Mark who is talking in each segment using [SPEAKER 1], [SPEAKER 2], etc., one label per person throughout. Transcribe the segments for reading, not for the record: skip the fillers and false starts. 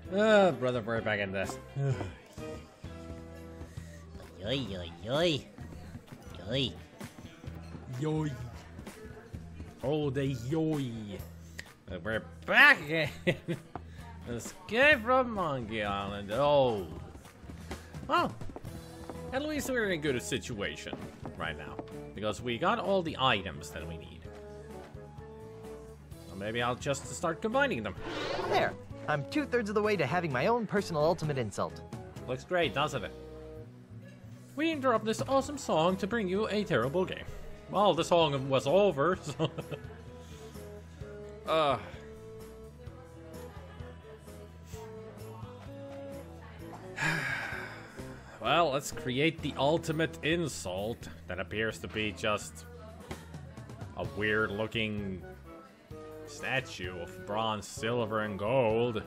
[SPEAKER 1] Brother, we're back in this.
[SPEAKER 2] Yoy, yoy, yoy. Yoy.
[SPEAKER 1] Yoy. Oh, the yoy. We're back again. Escape from Monkey Island. Oh. Well, at least we're in a good situation right now. Because we got all the items that we need. So maybe I'll just start combining them.
[SPEAKER 3] There. I'm 2/3 of the way to having my own personal ultimate insult.
[SPEAKER 1] Looks great, doesn't it? We interrupt this awesome song to bring you a terrible game. Well, the song was over, so... Well, let's create the ultimate insult that appears to be just a weird-looking statue of bronze, silver, and gold.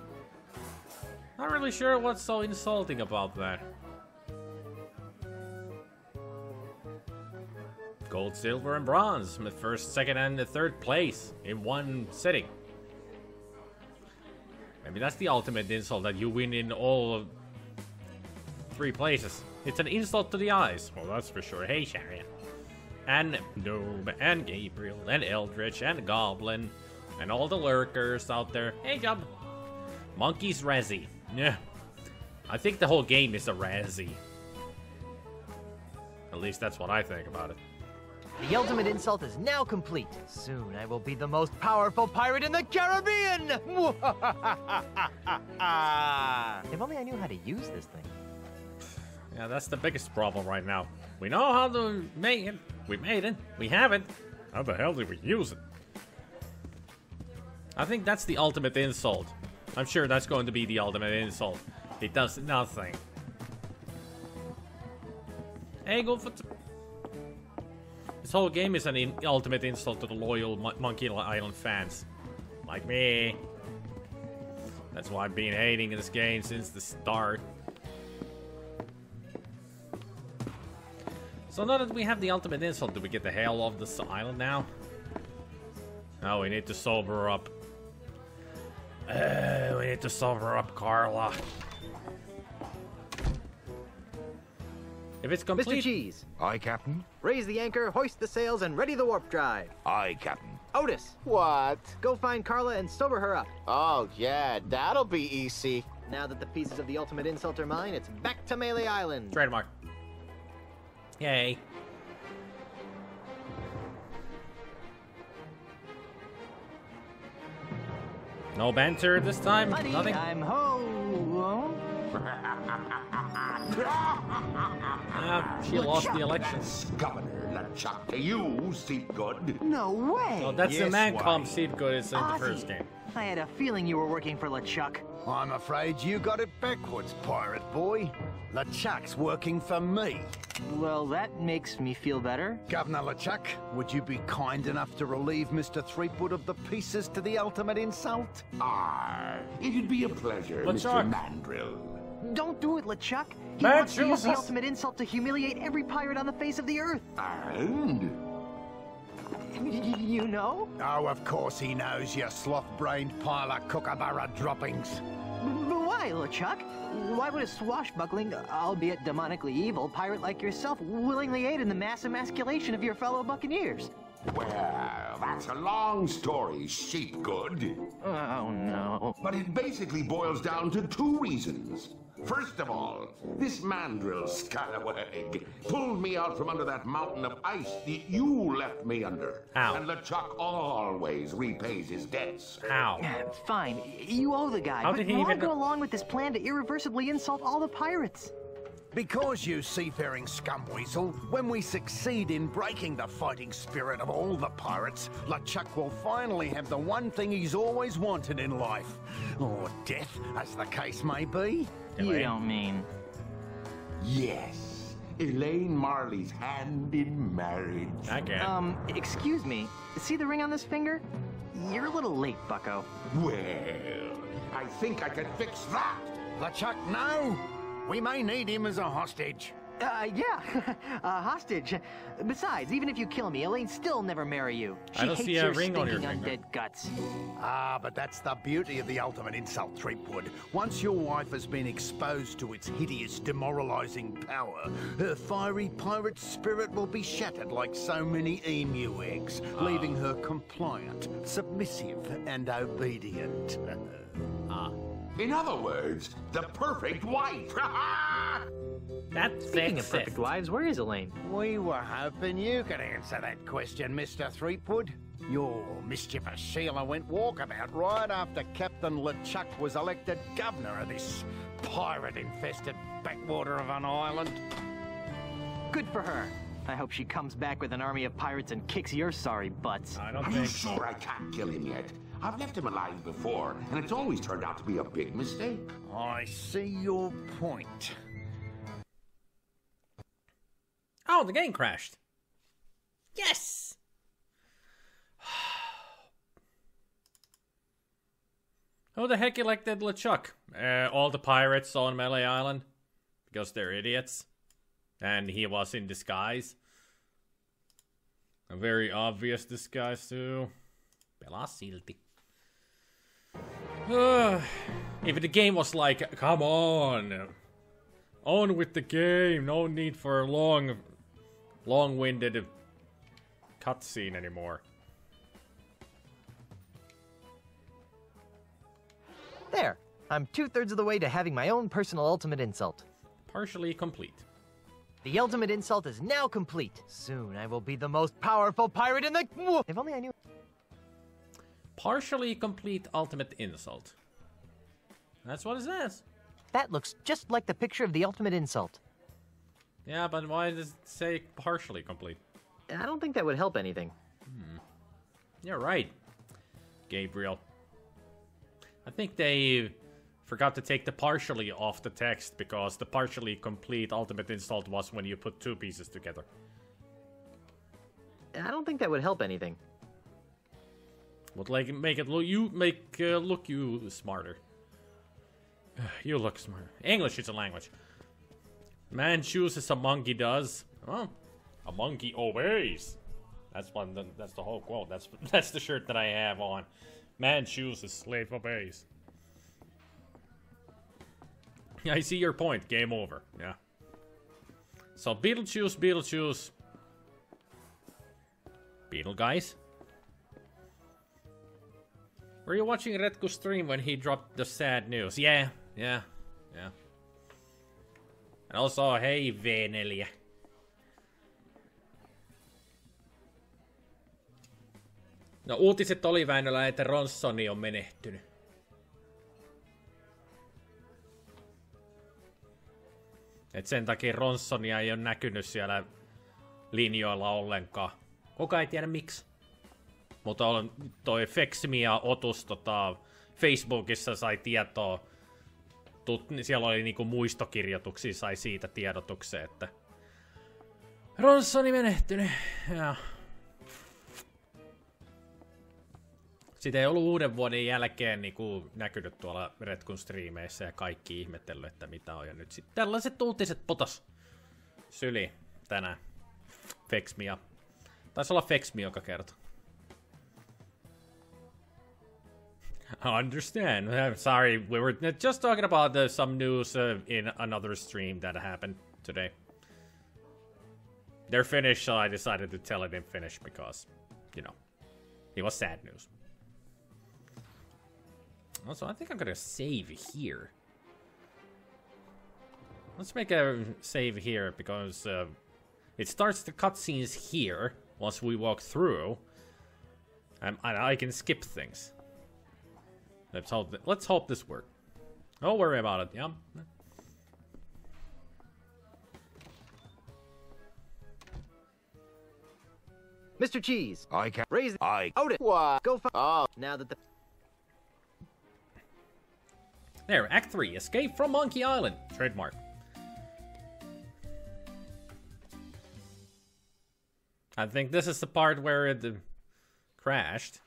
[SPEAKER 1] Not really sure what's so insulting about that. Gold, silver, and bronze. The first, second, and the third place in one sitting. Maybe that's the ultimate insult, that you win in all 3 places. It's an insult to the eyes. Well, that's for sure. Hey, Sharon. And Noob, and Gabriel, and Eldritch, and Goblin, and all the lurkers out there. Hey, Job. Monkey's Resi. Yeah. I think the whole game is a Resi. At least that's what I think about it.
[SPEAKER 3] The ultimate insult is now complete. Soon I will be the most powerful pirate in the Caribbean! If only I knew how to use this thing.
[SPEAKER 1] Yeah, that's the biggest problem right now. We know how to make it. We made it. We have it. How the hell did we use it? I think that's the ultimate insult. I'm sure that's going to be the ultimate insult. It does nothing. Hey, go for... This whole game is an ultimate insult to the loyal Monkey Island fans. Like me. That's why I've been hating this game since the start. So now that we have the ultimate insult, do we get the hell off this island now? No, we need to sober up. We need to sober up Carla. If it's complete...
[SPEAKER 3] Mr. Cheese.
[SPEAKER 4] Aye, Captain.
[SPEAKER 3] Raise the anchor, hoist the sails, and ready the warp drive.
[SPEAKER 4] Aye, Captain.
[SPEAKER 3] Otis,
[SPEAKER 5] What?
[SPEAKER 3] go find Carla and sober her up.
[SPEAKER 5] Oh, yeah, that'll be easy.
[SPEAKER 3] Now that the pieces of the ultimate insult are mine, it's back to Melee Island.
[SPEAKER 1] Trademark. Yay. No banter this time?
[SPEAKER 3] Honey,
[SPEAKER 1] Nothing?
[SPEAKER 3] I'm home.
[SPEAKER 1] She lost the election.
[SPEAKER 4] Governor LeChuck to you, Seat Good.
[SPEAKER 3] No way.
[SPEAKER 1] So that's the
[SPEAKER 4] Yes,
[SPEAKER 1] man
[SPEAKER 4] why?
[SPEAKER 1] called Seed Good is in the
[SPEAKER 3] Ozzy.
[SPEAKER 1] first game.
[SPEAKER 3] I had a feeling you were working for LeChuck.
[SPEAKER 6] I'm afraid you got it backwards, pirate boy. LeChuck's working for me.
[SPEAKER 3] Well, that makes me feel better.
[SPEAKER 6] Governor LeChuck, would you be kind enough to relieve Mr. Threepwood of the pieces to the ultimate insult?
[SPEAKER 4] Ah, it'd be a pleasure,
[SPEAKER 1] LeChuck.
[SPEAKER 4] Mr. Mandrill.
[SPEAKER 3] Don't do it, LeChuck. He
[SPEAKER 1] Man,
[SPEAKER 3] wants to use the
[SPEAKER 1] Jesus.
[SPEAKER 3] ultimate insult to humiliate every pirate on the face of the earth.
[SPEAKER 4] And?
[SPEAKER 3] You know?
[SPEAKER 6] Oh, of course he knows, you sloth-brained pile of kookaburra droppings.
[SPEAKER 3] But why, LeChuck? Why would a swashbuckling, albeit demonically evil, pirate like yourself willingly aid in the mass emasculation of your fellow buccaneers?
[SPEAKER 4] Well, that's a long story, Sheep Good.
[SPEAKER 3] Oh, no.
[SPEAKER 4] But it basically boils down to 2 reasons. First of all, this mandrill scalawag pulled me out from under that mountain of ice that you left me under.
[SPEAKER 1] Ow.
[SPEAKER 4] And LeChuck always repays his debts.
[SPEAKER 1] Ow.
[SPEAKER 3] Fine, you owe the guy,
[SPEAKER 1] How
[SPEAKER 3] but
[SPEAKER 1] did he
[SPEAKER 3] why
[SPEAKER 1] even
[SPEAKER 3] go
[SPEAKER 1] know-
[SPEAKER 3] along with this plan to irreversibly insult all the pirates?
[SPEAKER 6] Because, you seafaring scumweasel, when we succeed in breaking the fighting spirit of all the pirates, LeChuck will finally have the one thing he's always wanted in life. Or death, as the case may be.
[SPEAKER 3] You don't mean...
[SPEAKER 4] Yes, Elaine Marley's hand in marriage.
[SPEAKER 1] Again.
[SPEAKER 3] Excuse me. See the ring on this finger? You're a little late, bucko.
[SPEAKER 4] Well, I think I can fix that.
[SPEAKER 6] LeChuck, no! We may need him as a hostage.
[SPEAKER 3] Yeah. Hostage. Besides, even if you kill me, Elaine's still never marry you. She
[SPEAKER 1] I don't
[SPEAKER 3] hates
[SPEAKER 1] see a
[SPEAKER 3] your
[SPEAKER 1] ring on your
[SPEAKER 3] stinking
[SPEAKER 1] finger.
[SPEAKER 3] undead guts.
[SPEAKER 6] Ah, but that's the beauty of the ultimate insult, Threepwood. Once your wife has been exposed to its hideous, demoralizing power, her fiery pirate spirit will be shattered like so many emu eggs, leaving her compliant, submissive, and obedient.
[SPEAKER 4] In other words, the perfect wife.
[SPEAKER 1] That's
[SPEAKER 3] Speaking of perfect wives, where is Elaine?
[SPEAKER 6] We were hoping you could answer that question, Mr. Threepwood. Your mischievous Sheila went walkabout right after Captain LeChuck was elected governor of this pirate-infested backwater of an island.
[SPEAKER 3] Good for her. I hope she comes back with an army of pirates and kicks your sorry butts.
[SPEAKER 1] I don't
[SPEAKER 4] Are you
[SPEAKER 1] think.
[SPEAKER 4] sure I can't kill him yet? I've left him alive before, and it's always turned out to be a big mistake.
[SPEAKER 6] I see your point.
[SPEAKER 1] Oh, the game crashed. Yes! Who the heck elected LeChuck? All the pirates on Melee Island? Because they're idiots. And he was in disguise. A very obvious disguise too. Pelaa silti. If the game was like, come on with the game, no need for a long-winded cutscene anymore.
[SPEAKER 3] There. I'm 2/3 of the way to having my own personal ultimate insult.
[SPEAKER 1] Partially complete.
[SPEAKER 3] The ultimate insult is now complete. Soon I will be the most powerful pirate in the... If only I knew...
[SPEAKER 1] Partially complete ultimate insult. That's what it says.
[SPEAKER 3] That looks just like the picture of the ultimate insult.
[SPEAKER 1] Yeah, but why does it say partially complete?
[SPEAKER 3] I don't think that would help anything.
[SPEAKER 1] You're right, Gabriel. I think they forgot to take the partially off the text because the partially complete ultimate insult was when you put two pieces together.
[SPEAKER 3] I don't think that would help anything.
[SPEAKER 1] Would like make it look look you smarter. You look smarter. English is a language. Man chooses, a monkey does. Oh, a monkey obeys. That's one. That's the whole quote. That's the shirt that I have on. Man chooses, slave obeys. Yeah, I see your point. Game over. Yeah. So Beetlejuice. Beetle guys. Were you watching Retku's stream when he dropped the sad news? Yeah. And also, hey V4. No, uutiset oli Väinöllä, että Ronssoni on menehtynyt. Et sen takia Ronssonia ei ole näkynyt siellä linjoilla ollenkaan. Kuka ei tiedä miksi. Mutta on toi Fexmia Otus Facebookissa sai tietoa. Siellä oli niinku muistokirjoituksia, sai siitä tiedotuksen, että Ronssoni menehtynyt. Ja sitä ei ollut uuden vuoden jälkeen niinku näkynyt tuolla Retkun striimeissä ja kaikki ihmetellyt, että mitä on. Ja nyt sitten tällaiset uutiset potos syli tänään. Fexmia. Taisi olla Fexmi, joka kertoo. I understand. I'm sorry, we were just talking about some news in another stream that happened today. They're Finnish, so I decided to tell it in Finnish because, you know, it was sad news. Also, I think I'm gonna save here. Let's make a save here because it starts the cutscenes here once we walk through, and I can skip things. Let's hope this works. Don't worry about it. Yeah.
[SPEAKER 3] Mr. Cheese.
[SPEAKER 6] I can
[SPEAKER 3] Raise the...
[SPEAKER 6] I
[SPEAKER 3] Out it.
[SPEAKER 5] What?
[SPEAKER 3] Go
[SPEAKER 5] Oh.
[SPEAKER 3] Now that the...
[SPEAKER 1] There, Act 3, Escape from Monkey Island. Trademark. I think this is the part where it crashed.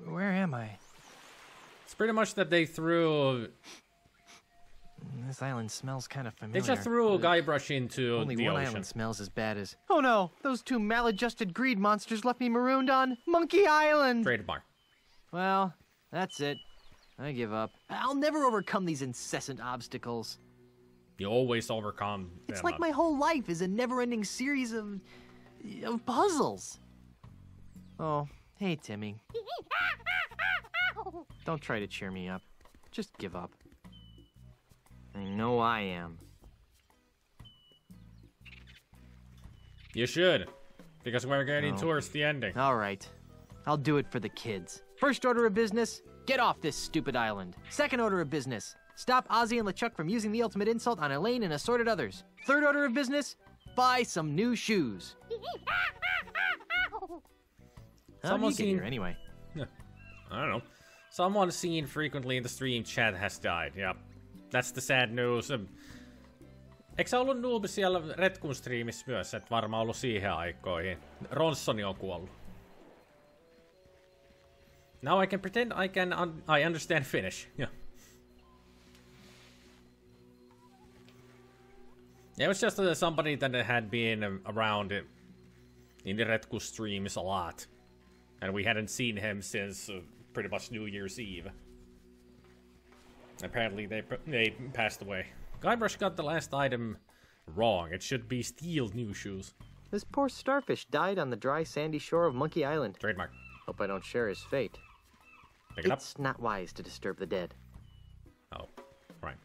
[SPEAKER 3] Where am I?
[SPEAKER 1] It's pretty much that they threw
[SPEAKER 7] This island smells kind of familiar.
[SPEAKER 1] They just threw a Guybrush into
[SPEAKER 7] Only
[SPEAKER 1] the
[SPEAKER 7] one
[SPEAKER 1] ocean.
[SPEAKER 7] island smells as bad as... Oh no! Those two maladjusted greed monsters left me marooned on Monkey Island!
[SPEAKER 1] Trademark.
[SPEAKER 7] Well, that's it. I give up. I'll never overcome these incessant obstacles.
[SPEAKER 1] You always overcome
[SPEAKER 7] It's
[SPEAKER 1] them.
[SPEAKER 7] like my whole life is a never-ending series of puzzles. Oh, hey, Timmy. Don't try to cheer me up. Just give up. I know I am.
[SPEAKER 1] You should. Because we're getting
[SPEAKER 7] No.
[SPEAKER 1] towards the ending.
[SPEAKER 7] All right. I'll do it for the kids. First order of business, get off this stupid island. Second order of business, stop Ozzy and LeChuck from using the ultimate insult on Elaine and assorted others. Third order of business, buy some new shoes. How do you get here anyway?
[SPEAKER 1] I don't know. Someone seen frequently in the stream chat has died. Yep. That's the sad news. Eikö sä ollut Noob siellä Retkun striimissä myös? Et varmaan ollut siihen aikoihin. Ronssoni on kuollut. Now I can pretend I understand Finnish. Yeah. It was just somebody that had been around in the Retku streams a lot. And we hadn't seen him since pretty much New Year's Eve. Apparently they passed away. Guybrush got the last item wrong. It should be steel new shoes.
[SPEAKER 7] This poor starfish died on the dry sandy shore of Monkey Island.
[SPEAKER 1] Trademark.
[SPEAKER 7] Hope I don't share his fate.
[SPEAKER 1] Pick it up.
[SPEAKER 7] It's not wise to disturb the dead.
[SPEAKER 1] Oh, right.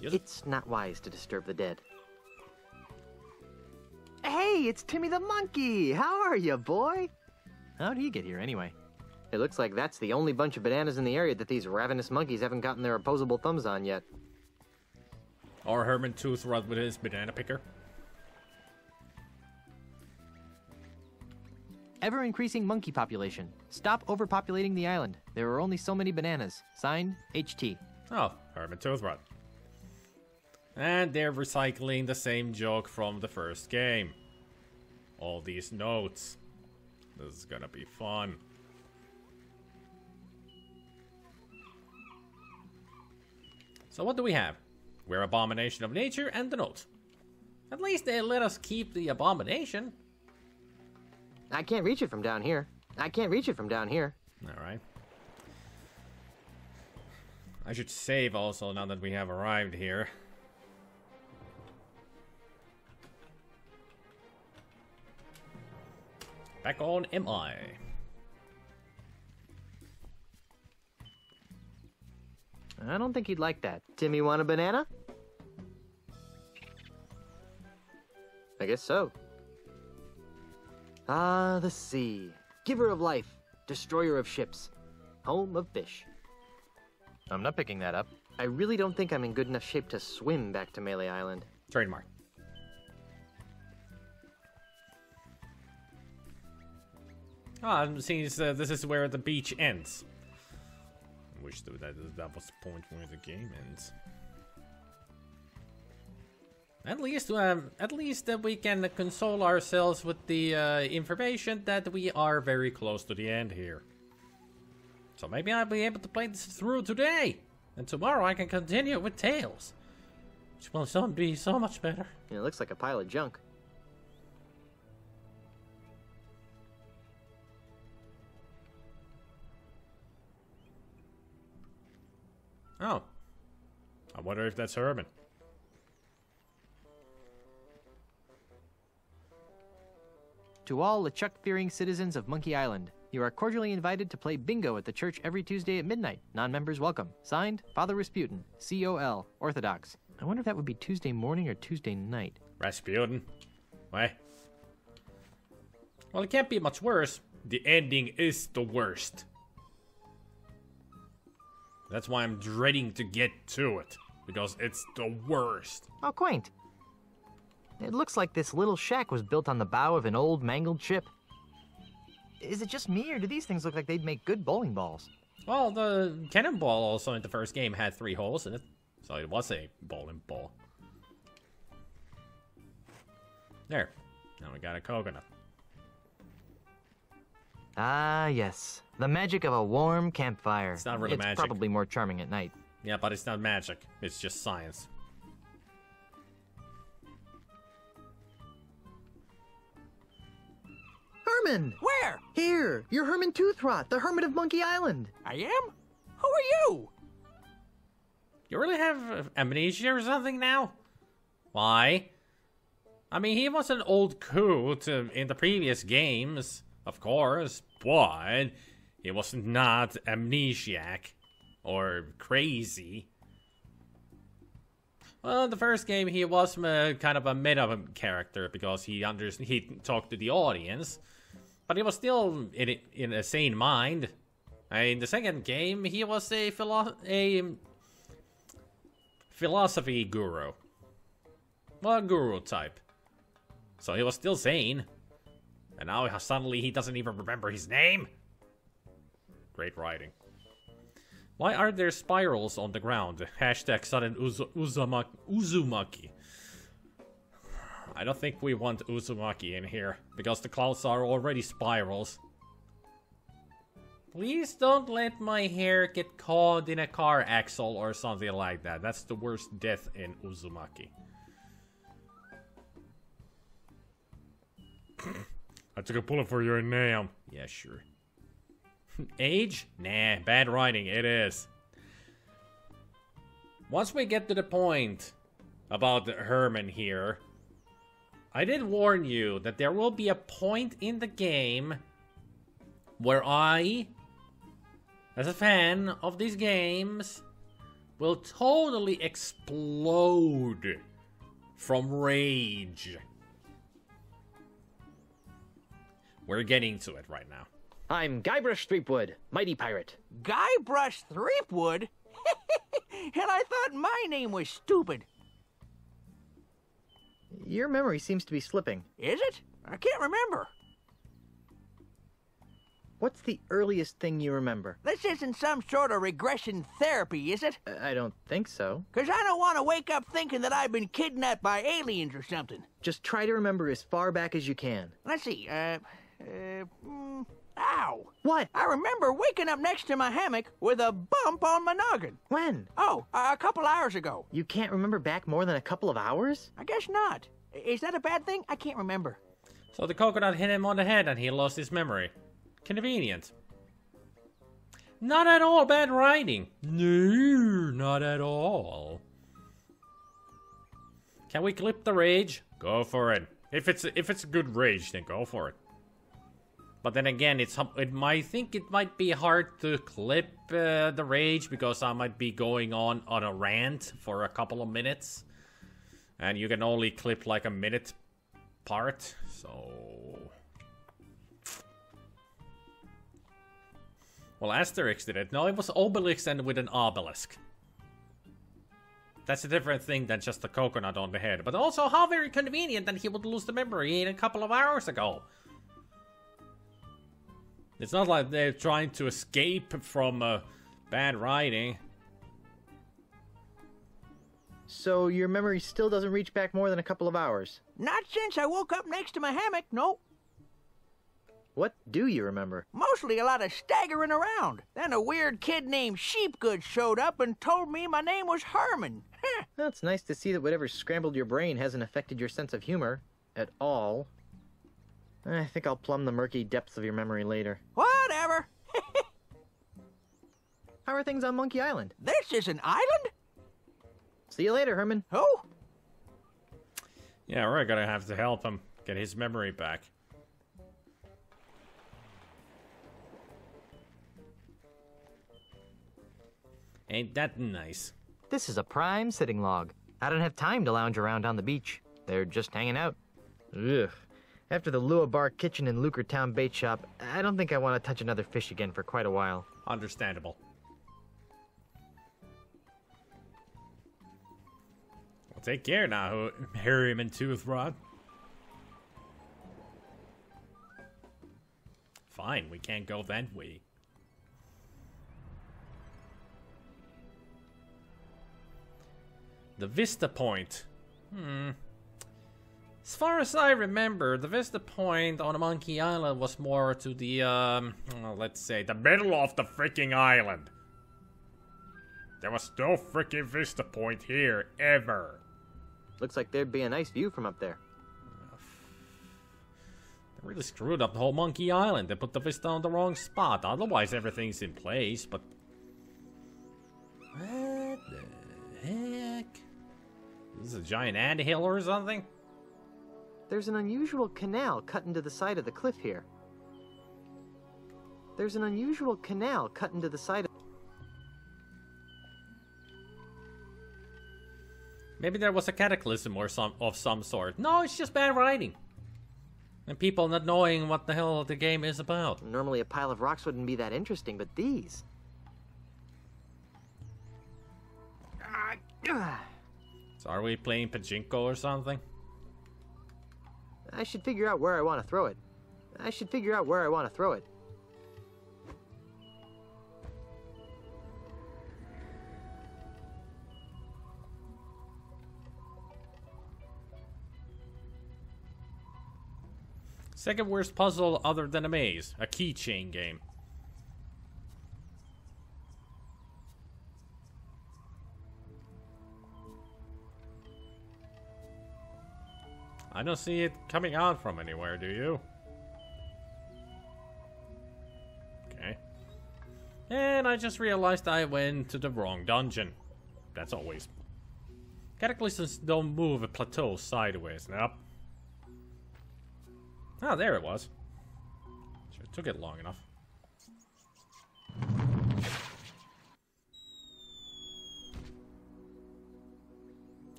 [SPEAKER 7] It's not wise to disturb the dead.
[SPEAKER 3] Hey, it's Timmy the monkey. How are you, boy?
[SPEAKER 7] How'd he get here anyway? It looks like that's the only bunch of bananas in the area that these ravenous monkeys haven't gotten their opposable thumbs on yet.
[SPEAKER 1] Or Herman Toothrod with his banana picker.
[SPEAKER 7] Ever-increasing monkey population. Stop overpopulating the island. There are only so many bananas. Signed, HT.
[SPEAKER 1] Oh, Herman Toothrod. And they're recycling the same joke from the first game. All these notes. This is gonna be fun. So what do we have? We're Abomination of Nature and the notes. At least they let us keep the Abomination.
[SPEAKER 7] I can't reach it from down here. I can't reach it from down here.
[SPEAKER 1] Alright. I should save also now that we have arrived here. Back on MI.
[SPEAKER 7] I don't think he'd like that. Timmy, want a banana? I guess so. Ah, the sea. Giver of life. Destroyer of ships. Home of fish. I'm not picking that up. I really don't think I'm in good enough shape to swim back to Melee Island.
[SPEAKER 1] Trademark. Ah, since this is where the beach ends. Wish that was the point where the game ends. At least we can console ourselves with the information that we are very close to the end here. So maybe I'll be able to play this through today, and tomorrow I can continue with Tales, which will be so much better.
[SPEAKER 7] It looks like a pile of junk.
[SPEAKER 1] Oh. I wonder if that's Herman.
[SPEAKER 7] To all LeChuck-fearing citizens of Monkey Island, you are cordially invited to play bingo at the church every Tuesday at midnight. Non-members welcome. Signed, Father Rasputin, COL, Orthodox. I wonder if that would be Tuesday morning or Tuesday night.
[SPEAKER 1] Rasputin? Why? Well, it can't be much worse. The ending is the worst. That's why I'm dreading to get to it. Because it's the worst.
[SPEAKER 7] How quaint. It looks like this little shack was built on the bow of an old mangled ship. Is it just me, or do these things look like they'd make good bowling balls?
[SPEAKER 1] Well, the cannonball also in the first game had 3 holes in it. So it was a bowling ball. There. Now we got a coconut.
[SPEAKER 7] Ah, yes. The magic of a warm campfire.
[SPEAKER 1] It's not really magic.
[SPEAKER 7] It's probably more charming at night.
[SPEAKER 1] Yeah, but it's not magic. It's just science.
[SPEAKER 7] Herman!
[SPEAKER 8] Where?
[SPEAKER 7] Here! You're Herman Toothrot, the Hermit of Monkey Island!
[SPEAKER 8] I am? Who are you?
[SPEAKER 1] You really have amnesia or something now? Why? I mean, he was an old coot in the previous games, of course, but he was not amnesiac or crazy. Well, in the first game, he was kind of a meta character because he talked to the audience, but he was still in a sane mind. In the second game, he was a philosophy guru. Well, guru type. So he was still sane. And now suddenly he doesn't even remember his name? Great writing. Why are there spirals on the ground? Hashtag sudden Uzumaki. I don't think we want Uzumaki in here, because the clouds are already spirals. Please don't let my hair get caught in a car axle or something like that. That's the worst death in Uzumaki. I took a bullet for your name. Yeah, sure. Age? Nah, bad writing, it is. Once we get to the point about Herman here, I did warn you that there will be a point in the game where I, as a fan of these games, will totally explode from rage. We're getting to it right now.
[SPEAKER 7] I'm Guybrush Threepwood, mighty pirate.
[SPEAKER 8] Guybrush Threepwood? And I thought my name was stupid.
[SPEAKER 7] Your memory seems to be slipping.
[SPEAKER 8] Is it? I can't remember.
[SPEAKER 7] What's the earliest thing you remember?
[SPEAKER 8] This isn't some sort of regression therapy, is it?
[SPEAKER 7] I don't think so.
[SPEAKER 8] 'Cause I don't want to wake up thinking that I've been kidnapped by aliens or something.
[SPEAKER 7] Just try to remember as far back as you can.
[SPEAKER 8] Let's see, ow!
[SPEAKER 7] What?
[SPEAKER 8] I remember waking up next to my hammock with a bump on my noggin.
[SPEAKER 7] When?
[SPEAKER 8] Oh, a couple hours ago.
[SPEAKER 7] You can't remember back more than a couple of hours?
[SPEAKER 8] I guess not. Is that a bad thing? I can't remember.
[SPEAKER 1] So the coconut hit him on the head and he lost his memory. Convenient. Not at all bad writing. No, not at all. Can we clip the rage? Go for it. If it's a good rage, then go for it. But then again, I think it might be hard to clip the rage because I might be going on a rant for a couple of minutes, and you can only clip like a minute part. So, well, Asterix did it. No, it was Obelix and with an obelisk. That's a different thing than just a coconut on the head. But also, how very convenient that he would lose the memory in a couple of hours ago. It's not like they're trying to escape from bad writing.
[SPEAKER 7] So your memory still doesn't reach back more than a couple of hours?
[SPEAKER 8] Not since I woke up next to my hammock, no.
[SPEAKER 7] What do you remember?
[SPEAKER 8] Mostly a lot of staggering around. Then a weird kid named Sheepgood showed up and told me my name was Herman.
[SPEAKER 7] Well, it's nice to see that whatever scrambled your brain hasn't affected your sense of humor at all. I think I'll plumb the murky depths of your memory later.
[SPEAKER 8] Whatever.
[SPEAKER 7] How are things on Monkey Island?
[SPEAKER 8] This is an island?
[SPEAKER 7] See you later, Herman.
[SPEAKER 8] Who?
[SPEAKER 1] Yeah, we're gonna have to help him get his memory back. Ain't that nice?
[SPEAKER 7] This is a prime sitting log. I don't have time to lounge around on the beach. They're just hanging out. Ugh. After the Lua Bar Kitchen and Lucretown Bait Shop, I don't think I want to touch another fish again for quite a while.
[SPEAKER 1] Understandable. Well, take care now, Herman Toothrot. Fine, we can't go that way. The Vista Point. As far as I remember, the Vista Point on Monkey Island was more to the, let's say, the middle of the freaking island. There was no freaking vista point here, ever.
[SPEAKER 7] Looks like there'd be a nice view from up there.
[SPEAKER 1] They really screwed up the whole Monkey Island. They put the vista on the wrong spot. Otherwise, everything's in place, but... What the heck? Is this a giant anthill or something?
[SPEAKER 7] There's an unusual canal cut into the side of the cliff here. There's an unusual canal cut into the side of...
[SPEAKER 1] Maybe there was a cataclysm or of some sort. No, it's just bad writing. And people not knowing what the hell the game is about.
[SPEAKER 7] Normally a pile of rocks wouldn't be that interesting, but these...
[SPEAKER 1] So are we playing pachinko or something?
[SPEAKER 7] I should figure out where I want to throw it. I should figure out where I want to throw it.
[SPEAKER 1] Second worst puzzle other than a maze. A keychain game. I don't see it coming out from anywhere, do you? Okay. And I just realized I went to the wrong dungeon. That's always... Cataclysms don't move a plateau sideways, nope. Oh, there it was. Sure, took it long enough.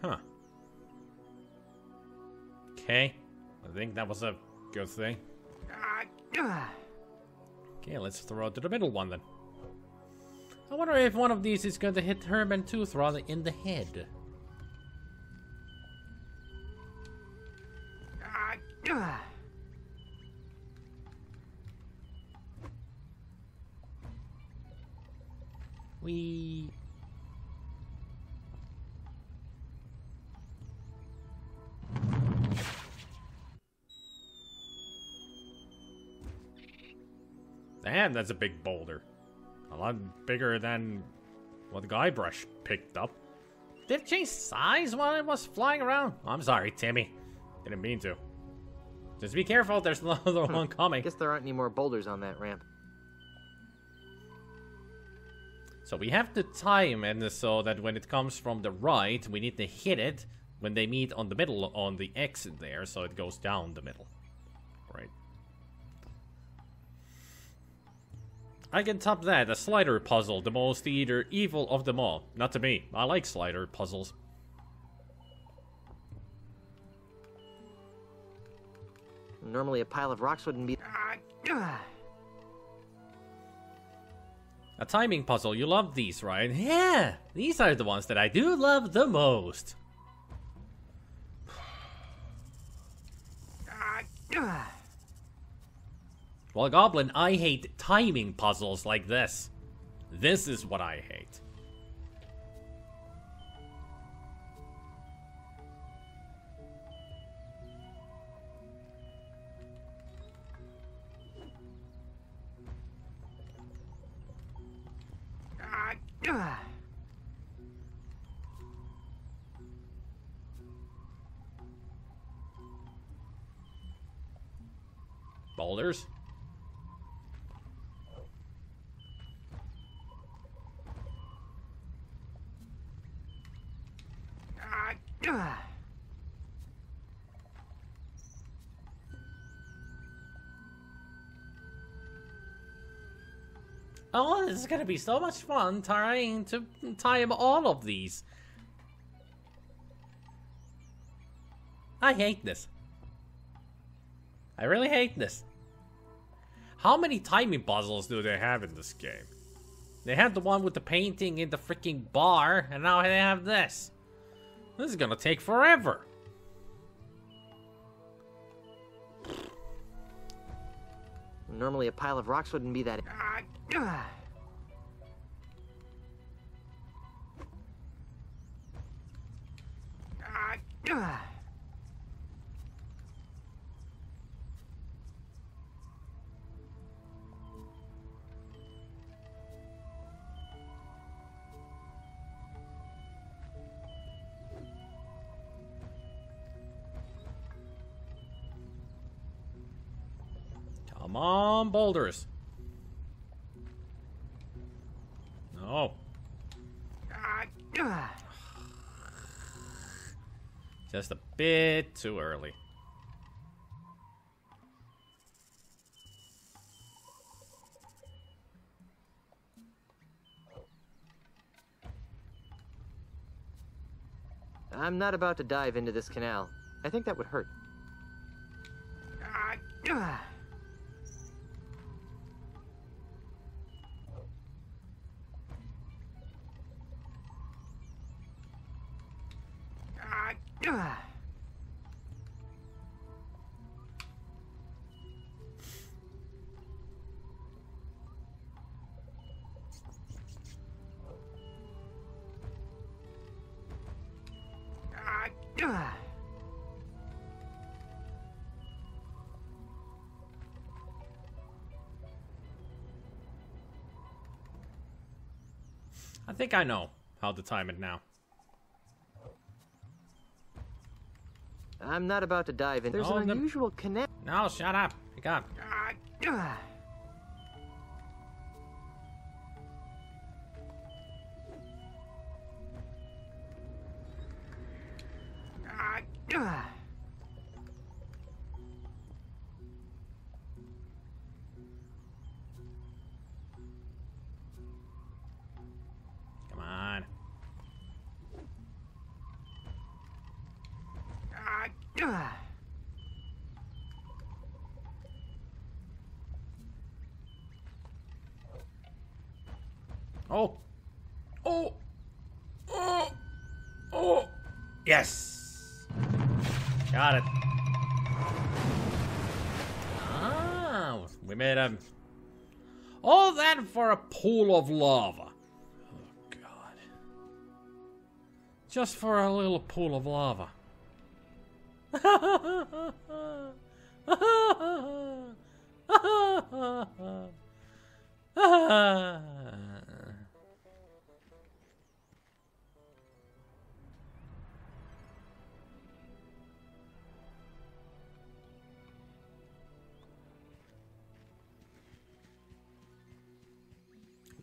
[SPEAKER 1] Huh. Okay. I think that was a good thing. Okay, let's throw it to the middle one then. I wonder if one of these is going to hit Herman Toothrod in the head. We... Damn, that's a big boulder. A lot bigger than what Guybrush picked up. Did it change size while it was flying around? I'm sorry, Timmy. Didn't mean to. Just be careful, there's another one coming.
[SPEAKER 7] Guess there aren't any more boulders on that ramp.
[SPEAKER 1] So we have to time it so that when it comes from the right, we need to hit it when they meet on the middle on the exit there, so it goes down the middle. Right. I can top that, a slider puzzle, the most either evil of them all. Not to me, I like slider puzzles.
[SPEAKER 7] Normally a pile of rocks wouldn't be...
[SPEAKER 1] A timing puzzle, you love these, right? Yeah, these are the ones that I do love the most. Well, Goblin, I hate timing puzzles like this. This is what I hate. Boulders. Oh, this is gonna be so much fun trying to time all of these. I hate this. I really hate this. How many timing puzzles do they have in this game? They had the one with the painting in the freaking bar, and now they have this. This is gonna take forever.
[SPEAKER 7] Normally a pile of rocks wouldn't be that...
[SPEAKER 1] Come on, boulders. No. Just a bit too early.
[SPEAKER 7] I'm not about to dive into this canal. I think that would hurt.
[SPEAKER 1] I think I know how to time it now.
[SPEAKER 7] I'm not about to dive in. There's
[SPEAKER 1] Oh,
[SPEAKER 7] an unusual connect.
[SPEAKER 1] No, shut up. Pick up. Come on. Oh. Oh. Oh. Oh. Yes. Got it. Ah, we made a... All that for a pool of lava. Oh, God. Just for a little pool of lava.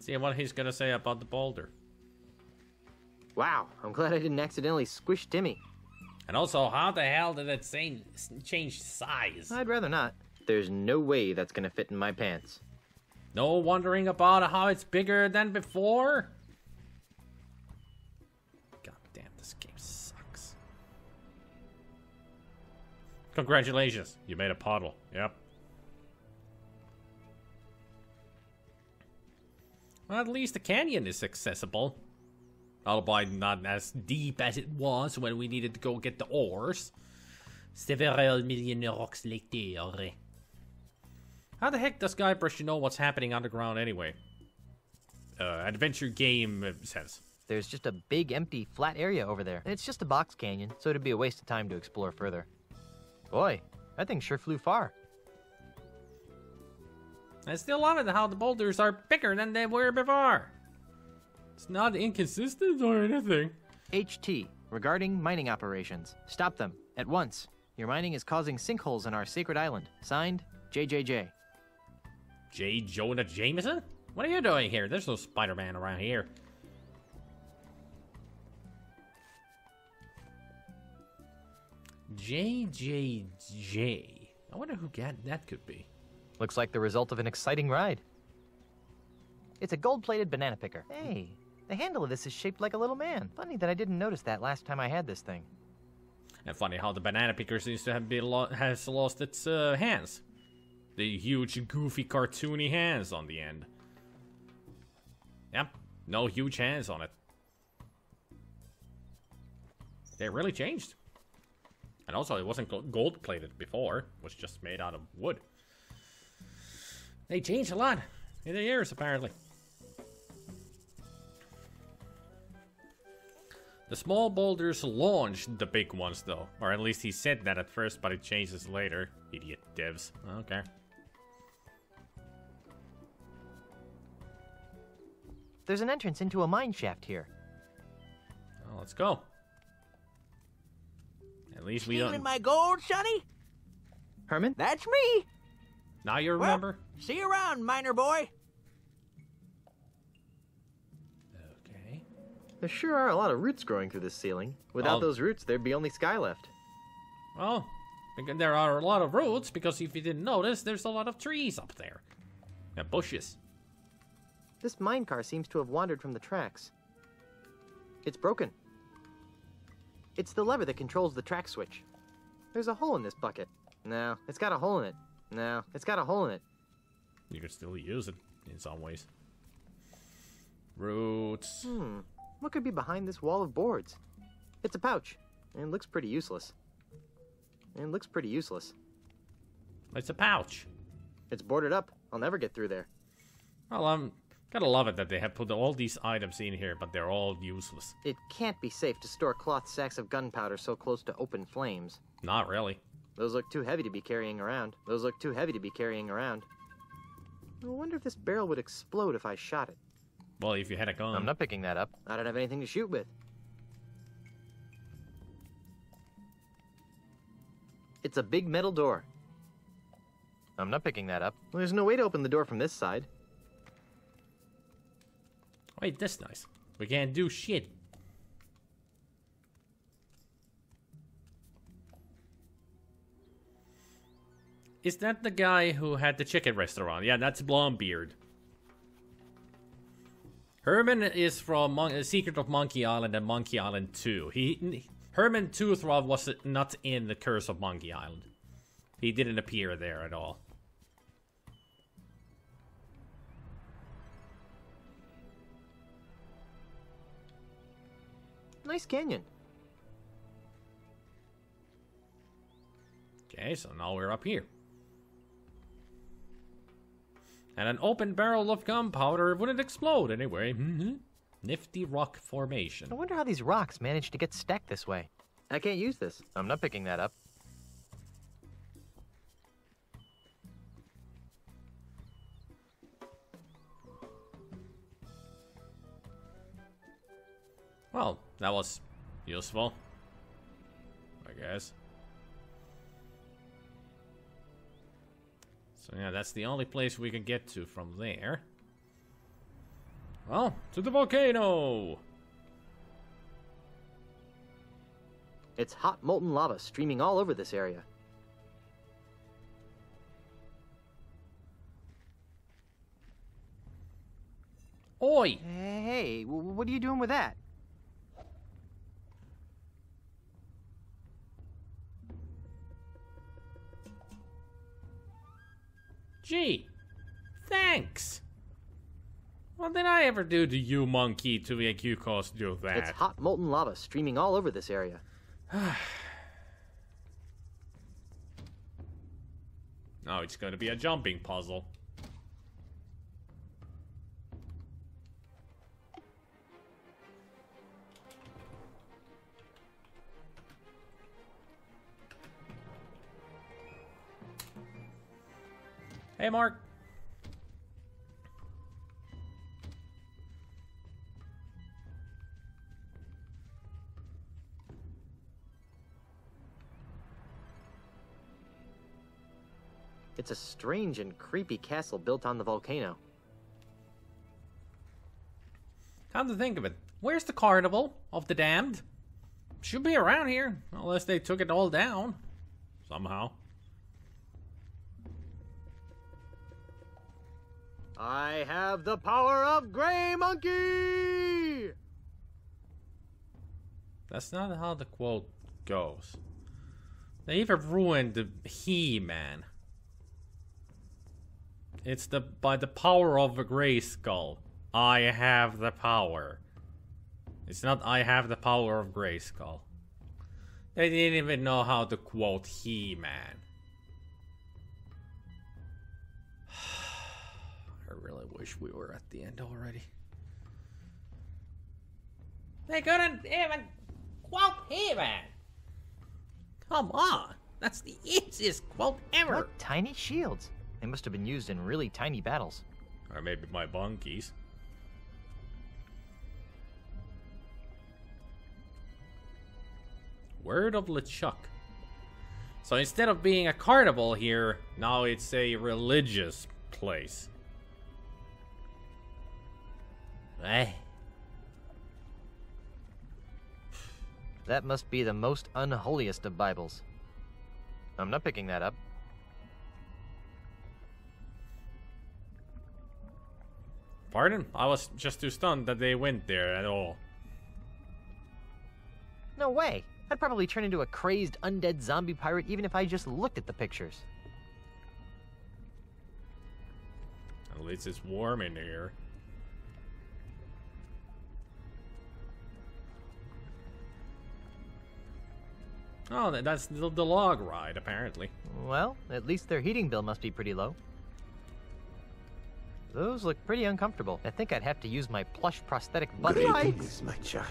[SPEAKER 1] See what he's gonna say about the boulder.
[SPEAKER 7] Wow, I'm glad I didn't accidentally squish Timmy.
[SPEAKER 1] And also, how the hell did it change size?
[SPEAKER 7] I'd rather not. There's no way that's gonna fit in my pants.
[SPEAKER 1] No wondering about how it's bigger than before? God damn, this game sucks. Congratulations, you made a puddle. Yep. Well, at least the canyon is accessible. Albeit not as deep as it was when we needed to go get the ores. Several million rocks later. How the heck does Guybrush know what's happening underground anyway? Adventure game sense.
[SPEAKER 7] There's just a big, empty, flat area over there. It's just a box canyon, so it'd be a waste of time to explore further. Boy, that thing sure flew far.
[SPEAKER 1] I still love it how the boulders are bigger than they were before. It's not inconsistent or anything.
[SPEAKER 7] HT, regarding mining operations. Stop them, at once. Your mining is causing sinkholes in our sacred island. Signed, JJJ.
[SPEAKER 1] J. Jonah Jameson? What are you doing here? There's no Spider-Man around here. JJJ. I wonder who that could be.
[SPEAKER 7] Looks like the result of an exciting ride. It's a gold-plated banana picker. Hey, the handle of this is shaped like a little man. Funny that I didn't notice that last time I had this thing.
[SPEAKER 1] And funny how the banana picker seems to have has lost its hands. The huge, goofy, cartoony hands on the end. Yep, no huge hands on it. They really changed. And also, it wasn't gold-plated before. It was just made out of wood. They changed a lot in the years, apparently. The small boulders launched the big ones, though. Or at least he said that at first, but it changes later. Idiot devs. Okay.
[SPEAKER 7] There's an entrance into a mine shaft here.
[SPEAKER 1] Well, let's go. At least we don't...
[SPEAKER 8] Stealing my gold, Sonny?
[SPEAKER 7] Herman?
[SPEAKER 8] That's me.
[SPEAKER 1] Now you
[SPEAKER 8] Well,
[SPEAKER 1] remember?
[SPEAKER 8] see you around, miner boy.
[SPEAKER 1] Okay.
[SPEAKER 7] There sure are a lot of roots growing through this ceiling. Without
[SPEAKER 1] Oh.
[SPEAKER 7] those roots, there'd be only sky left.
[SPEAKER 1] Well, there are a lot of roots, because if you didn't notice, there's a lot of trees up there. And bushes.
[SPEAKER 7] This mine car seems to have wandered from the tracks. It's broken. It's the lever that controls the track switch. There's a hole in this bucket. No, it's got a hole in it. No, it's got a hole in it.
[SPEAKER 1] You can still use it in some ways. Roots.
[SPEAKER 7] What could be behind this wall of boards? It's a pouch. And it looks pretty useless.
[SPEAKER 1] It's a pouch.
[SPEAKER 7] It's boarded up. I'll never get through there.
[SPEAKER 1] Well, I'm gotta love it that they have put all these items in here, but they're all useless.
[SPEAKER 7] It can't be safe to store cloth sacks of gunpowder so close to open flames.
[SPEAKER 1] Not really.
[SPEAKER 7] Those look too heavy to be carrying around. I wonder if this barrel would explode if I shot it.
[SPEAKER 1] Well, if you had a gun.
[SPEAKER 7] I'm not picking that up. I don't have anything to shoot with. It's a big metal door. I'm not picking that up. Well, there's no way to open the door from this side.
[SPEAKER 1] Wait, that's nice. We can't do shit. Is that the guy who had the chicken restaurant? Yeah, that's Blondebeard. Herman is from Secret of Monkey Island and Monkey Island 2. Herman Toothrod was not in The Curse of Monkey Island. He didn't appear there at all.
[SPEAKER 7] Nice canyon.
[SPEAKER 1] Okay, so now we're up here. And an open barrel of gunpowder wouldn't explode anyway. Nifty rock formation.
[SPEAKER 7] I wonder how these rocks managed to get stacked this way. I can't use this. I'm not picking that up.
[SPEAKER 1] Well, that was useful, I guess. So yeah, that's the only place we can get to from there. Well, to the volcano!
[SPEAKER 7] It's hot molten lava streaming all over this area.
[SPEAKER 1] Oi!
[SPEAKER 3] Hey, what are you doing with that?
[SPEAKER 1] Gee, thanks! What did I ever do to you, monkey, to make you cause do that?
[SPEAKER 7] It's hot molten lava streaming all over this area.
[SPEAKER 1] Now it's going to be a jumping puzzle. Hey, Mark.
[SPEAKER 7] It's a strange and creepy castle built on the volcano.
[SPEAKER 1] Come to think of it, where's the Carnival of the Damned? Should be around here, unless they took it all down. Somehow.
[SPEAKER 7] I have the power of Grey Monkey!
[SPEAKER 1] That's not how the quote goes. They even ruined the He-Man. It's by the power of a gray skull. I have the power. It's not I have the power of Grayskull. They didn't even know how to quote He-Man. I really wish we were at the end already. They couldn't even quote He-Man. Come on. That's the easiest quote ever.
[SPEAKER 7] What tiny shields? They must have been used in really tiny battles.
[SPEAKER 1] Or maybe my bunkies. Word of LeChuck. So instead of being a carnival here, now it's a religious place.
[SPEAKER 2] Eh?
[SPEAKER 7] That must be the most unholiest of Bibles. I'm not picking that up.
[SPEAKER 1] Pardon? I was just too stunned that they went there at all.
[SPEAKER 7] No way. I'd probably turn into a crazed undead zombie pirate even if I just looked at the pictures.
[SPEAKER 1] At least it's warm in here. Oh, that's the log ride, apparently.
[SPEAKER 7] Well, at least their heating bill must be pretty low. Those look pretty uncomfortable. I think I'd have to use my plush prosthetic butt.
[SPEAKER 9] Greetings, my child.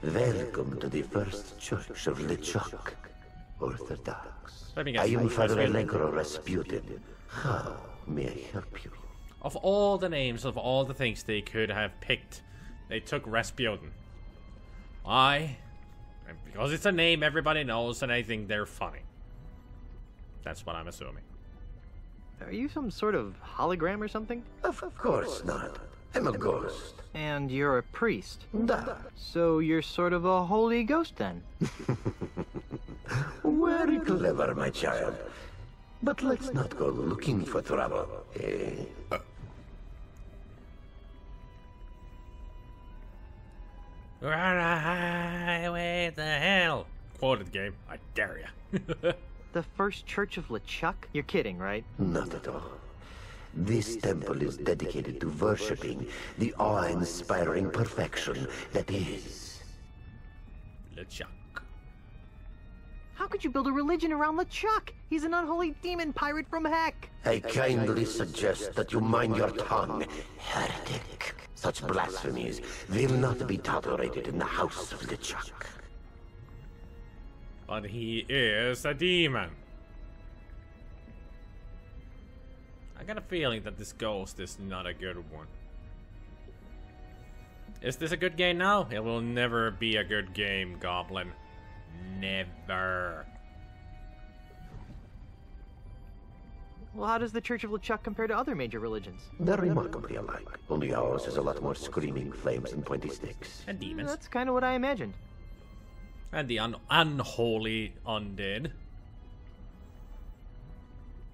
[SPEAKER 9] Welcome to the First Church of LeChuck, Orthodox.
[SPEAKER 1] Let me
[SPEAKER 9] I
[SPEAKER 1] guess.
[SPEAKER 9] am Father Allegro Rasputin. How may I help you?
[SPEAKER 1] Of all the names of all the things they could have picked, they took Rasputin. Why? Because it's a name everybody knows, and I think they're funny. That's what I'm assuming.
[SPEAKER 7] Are you some sort of hologram or something?
[SPEAKER 9] Of course not. I'm a ghost.
[SPEAKER 7] And you're a priest.
[SPEAKER 9] Da.
[SPEAKER 7] So you're sort of a holy ghost then?
[SPEAKER 9] Very clever, my child. But let's not go looking for trouble, eh?
[SPEAKER 1] We're on a highway to hell. Quoted game. I dare ya.
[SPEAKER 7] The First Church of LeChuck? You're kidding, right?
[SPEAKER 9] Not at all. This temple is dedicated to worshipping the awe-inspiring perfection that is
[SPEAKER 1] LeChuck.
[SPEAKER 7] How could you build a religion around LeChuck? He's an unholy demon pirate from heck.
[SPEAKER 9] I kindly suggest that you mind your tongue, heretic. Such blasphemies will not be tolerated in the house of LeChuck.
[SPEAKER 1] But he is a demon. I got a feeling that this ghost is not a good one. Is this a good game now? It will never be a good game, Goblin. Never.
[SPEAKER 7] Well, how does the Church of LeChuck compare to other major religions?
[SPEAKER 9] They're remarkably alike, only ours is a lot more screaming flames and pointy sticks.
[SPEAKER 1] And demons.
[SPEAKER 7] That's kind of what I imagined.
[SPEAKER 1] And the unholy undead.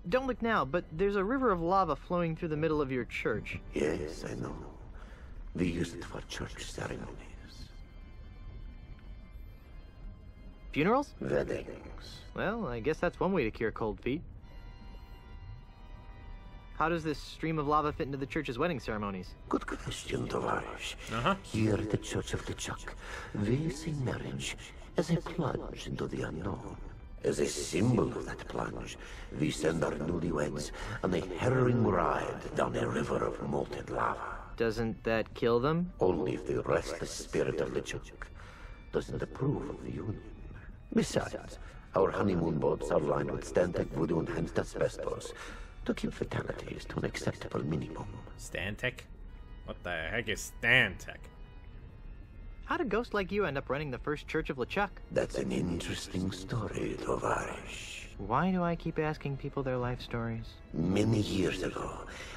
[SPEAKER 7] Don't look now, but there's a river of lava flowing through the middle of your church.
[SPEAKER 9] Yes, I know. We use it for church ceremonies.
[SPEAKER 7] Funerals?
[SPEAKER 9] Weddings.
[SPEAKER 7] Well, I guess that's one way to cure cold feet. How does this stream of lava fit into the church's wedding ceremonies?
[SPEAKER 9] Good question, Tovarish.
[SPEAKER 1] Uh-huh.
[SPEAKER 9] Here at the Church of LeChuck, we see marriage as a plunge into the unknown. As a symbol of that plunge, we send our newlyweds on a harrowing ride down a river of molten lava.
[SPEAKER 7] Doesn't that kill them?
[SPEAKER 9] Only if the restless spirit of LeChuck doesn't approve of the union. Besides, our honeymoon boats are lined with Stantec, voodoo, and hence asbestos to keep fatalities to an acceptable minimum.
[SPEAKER 1] Stantec? What the heck is Stantec?
[SPEAKER 7] How'd a ghost like you end up running the First Church of LeChuck?
[SPEAKER 9] That's an interesting story, Tovarish.
[SPEAKER 7] Why do I keep asking people their life stories?
[SPEAKER 9] Many years ago,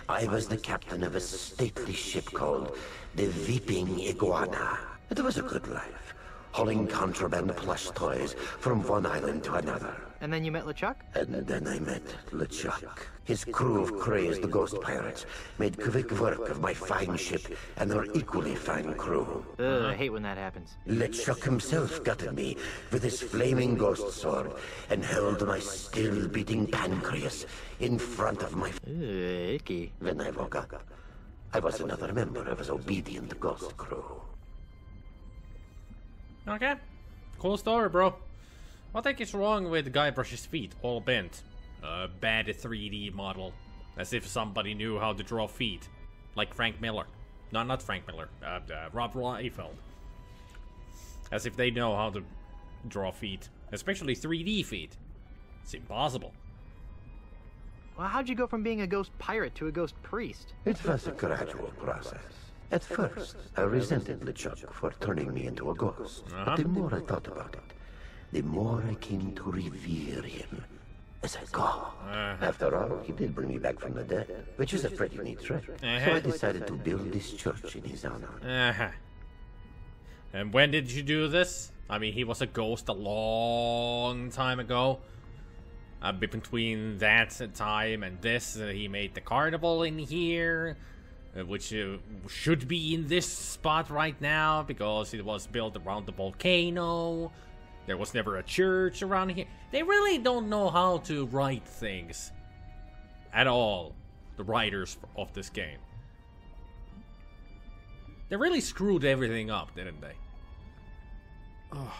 [SPEAKER 9] I was the captain of a stately ship called the Weeping Iguana. It was a good life, hauling contraband plush toys from one island to another.
[SPEAKER 7] And then you met LeChuck?
[SPEAKER 9] And then I met LeChuck. His crew of crazed ghost pirates made quick work of my fine ship and their equally fine crew.
[SPEAKER 7] Ugh, I hate when that happens.
[SPEAKER 9] LeChuck himself gutted me with his flaming ghost sword and held my still-beating pancreas in front of my...
[SPEAKER 7] Ugh, icky.
[SPEAKER 9] When I woke up, I was another member of his obedient ghost crew.
[SPEAKER 1] Okay. Cool story, bro. What the heck is wrong with Guybrush's feet, all bent? Bad 3D model. As if somebody knew how to draw feet. Like Frank Miller. No, not Frank Miller. Rob Liefeld. As if they know how to draw feet. Especially 3D feet. It's impossible.
[SPEAKER 7] Well, how'd you go from being a ghost pirate to a ghost priest?
[SPEAKER 9] It was a gradual process. At first, I resented LeChuck for turning me into a ghost. But the more I thought about it, the more I came to revere him as I go. After all, he did bring me back from the dead, which is a pretty neat trick. So I decided to build this church in his honor.
[SPEAKER 1] And when did you do this? I mean, he was a ghost a long time ago. Between that time and this, he made the carnival in here, which should be in this spot right now because it was built around the volcano. There was never a church around here. They really don't know how to write things at all, the writers of this game. They really screwed everything up, didn't they? Oh,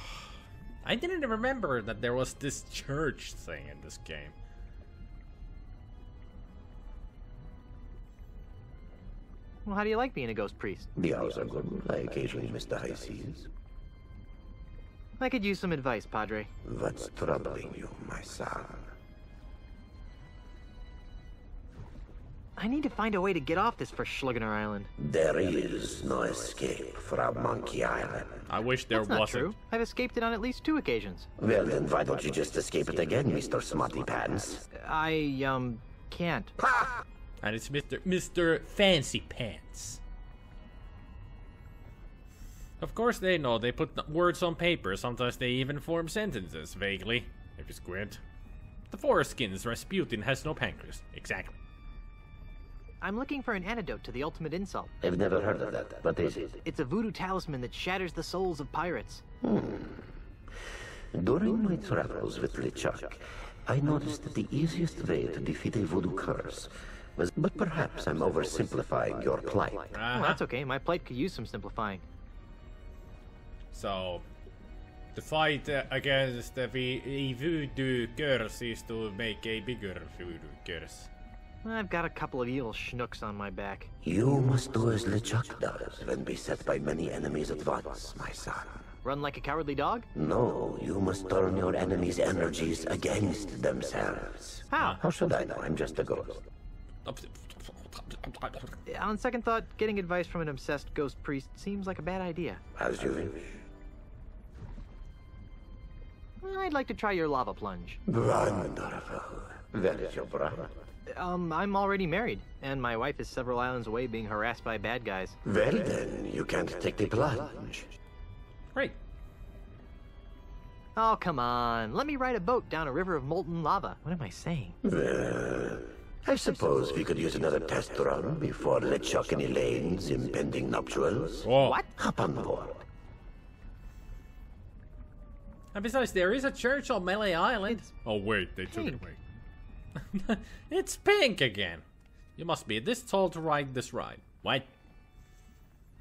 [SPEAKER 1] I didn't remember that there was this church thing in this game.
[SPEAKER 7] Well, how do you like being a ghost priest?
[SPEAKER 9] The hours are good. I occasionally miss the high seas.
[SPEAKER 7] I could use some advice, Padre.
[SPEAKER 9] What's troubling you, my son?
[SPEAKER 7] I need to find a way to get off this Verschlungener Island.
[SPEAKER 9] There is no escape from Monkey Island.
[SPEAKER 1] I wish there
[SPEAKER 7] That's not
[SPEAKER 1] wasn't.
[SPEAKER 7] true. I've escaped it on at least 2 occasions.
[SPEAKER 9] Well, then why don't you just escape it again, Mr. Smarty Pants?
[SPEAKER 7] I, can't.
[SPEAKER 1] And it's Mr. Fancy Pants. Of course they know. They put words on paper. Sometimes they even form sentences, vaguely, if you squint. The foreskins Rasputin has no pancreas. Exactly.
[SPEAKER 7] I'm looking for an antidote to the ultimate insult.
[SPEAKER 9] I've never heard of that. What is it?
[SPEAKER 7] It's a voodoo talisman that shatters the souls of pirates.
[SPEAKER 9] During my travels with LeChuck, I noticed that the easiest way to defeat a voodoo curse was... But perhaps I'm oversimplifying your plight.
[SPEAKER 7] Oh, that's okay. My plight could use some simplifying.
[SPEAKER 1] So, the fight against the voodoo curse is to make a bigger voodoo curse.
[SPEAKER 7] I've got a couple of evil schnooks on my back.
[SPEAKER 9] You must do as LeChuck does when beset by many enemies at once, my son.
[SPEAKER 7] Run like a cowardly dog?
[SPEAKER 9] No, you must turn your enemies' energies against themselves.
[SPEAKER 7] How?
[SPEAKER 9] How should I know? I'm just a ghost.
[SPEAKER 7] On second thought, getting advice from an obsessed ghost priest seems like a bad idea.
[SPEAKER 9] As you wish.
[SPEAKER 7] I'd like to try your lava plunge.
[SPEAKER 9] Wonderful. Where is your brother?
[SPEAKER 7] I'm already married, and my wife is several islands away being harassed by bad guys.
[SPEAKER 9] Well then, you can't take the plunge.
[SPEAKER 1] Great.
[SPEAKER 7] Oh, come on. Let me ride a boat down a river of molten lava. What am I saying?
[SPEAKER 9] Well, I suppose we could use another test run before LeChuck and Elaine's impending nuptials.
[SPEAKER 1] Whoa.
[SPEAKER 7] What?
[SPEAKER 9] Hop on board.
[SPEAKER 1] And besides, there is a church on Melee Island. Oh wait, they took it away. It's pink again. You must be this tall to ride this ride. What?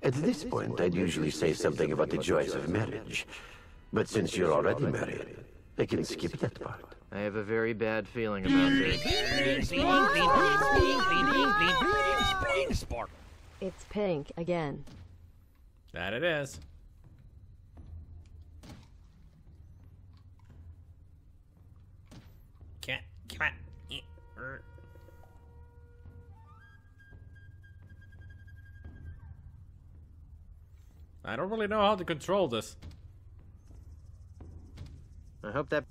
[SPEAKER 9] At this point, I'd usually say something about the joys of marriage. But since you're already married, I can skip that part.
[SPEAKER 7] I have a very bad feeling about this.
[SPEAKER 2] It's pink again.
[SPEAKER 1] That it is. Can't. I don't really know how to control this.
[SPEAKER 7] I hope that...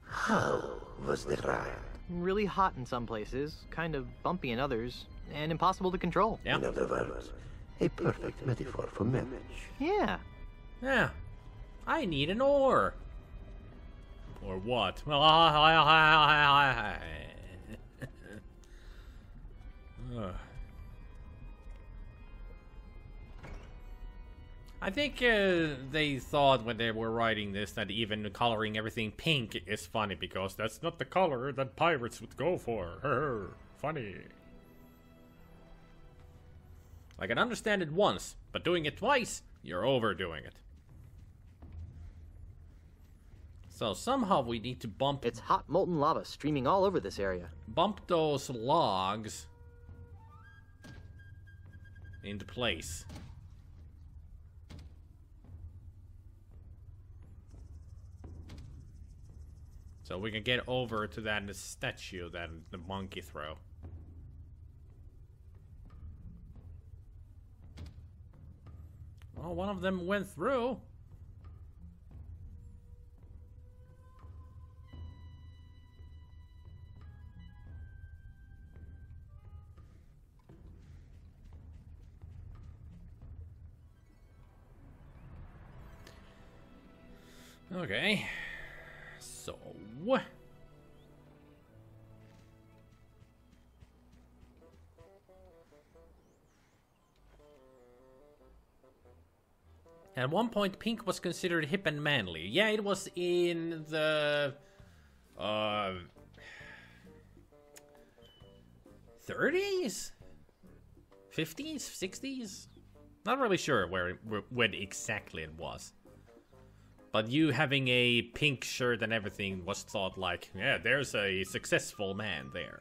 [SPEAKER 9] How was the ride?
[SPEAKER 7] Really hot in some places, kind of bumpy in others, and impossible to control.
[SPEAKER 1] Yeah.
[SPEAKER 9] In other words, a perfect metaphor for marriage.
[SPEAKER 7] Yeah.
[SPEAKER 1] Yeah. I need an oar. Or what? I think they thought when they were writing this that even coloring everything pink is funny because that's not the color that pirates would go for. Funny. I can understand it once, but doing it twice, you're overdoing it. So somehow we need to bump...
[SPEAKER 7] It's hot molten lava streaming all over this area.
[SPEAKER 1] Bump those logs into place. So we can get over to that statue that the monkey threw. Well, one of them went through. Okay. So... At one point, pink was considered hip and manly. Yeah, it was in the... 30s? 50s? 60s? Not really sure when exactly it was. But you having a pink shirt and everything was thought like, yeah, there's a successful man there.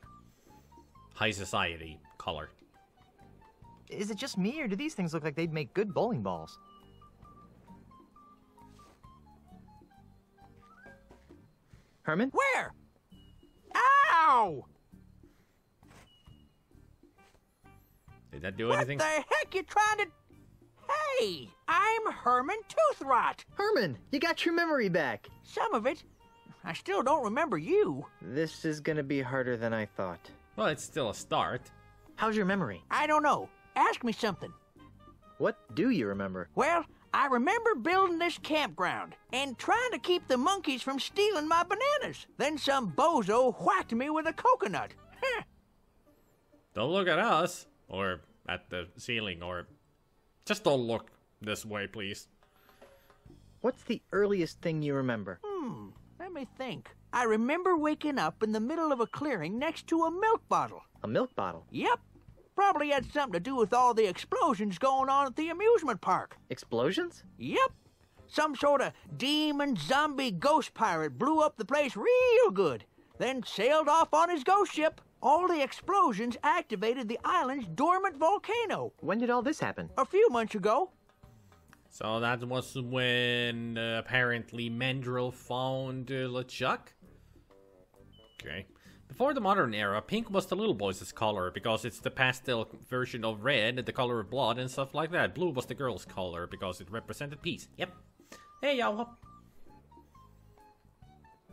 [SPEAKER 1] High society color.
[SPEAKER 7] Is it just me, or do these things look like they'd make good bowling balls? Herman?
[SPEAKER 8] Where? Ow!
[SPEAKER 1] Did that do anything?
[SPEAKER 8] What the heck you trying to... Hey, I'm Herman Toothrot.
[SPEAKER 7] Herman, you got your memory back.
[SPEAKER 8] Some of it. I still don't remember you.
[SPEAKER 7] This is gonna be harder than I thought.
[SPEAKER 1] Well, it's still a start.
[SPEAKER 7] How's your memory?
[SPEAKER 8] I don't know. Ask me something.
[SPEAKER 7] What do you remember?
[SPEAKER 8] Well, I remember building this campground and trying to keep the monkeys from stealing my bananas. Then some bozo whacked me with a coconut. Heh.
[SPEAKER 1] Don't look at us, or at the ceiling, or... Just don't look this way, please.
[SPEAKER 7] What's the earliest thing you remember?
[SPEAKER 8] Let me think. I remember waking up in the middle of a clearing next to a milk bottle.
[SPEAKER 7] A milk bottle?
[SPEAKER 8] Yep. Probably had something to do with all the explosions going on at the amusement park.
[SPEAKER 7] Explosions?
[SPEAKER 8] Yep. Some sort of demon zombie ghost pirate blew up the place real good, then sailed off on his ghost ship. All the explosions activated the island's dormant volcano.
[SPEAKER 7] When did all this happen?
[SPEAKER 8] A few months ago.
[SPEAKER 1] So that was when apparently Mandrill found LeChuck? Okay. Before the modern era, pink was the little boys' color because it's the pastel version of red, the color of blood, and stuff like that. Blue was the girls' color because it represented peace. Yep. Hey, y'all.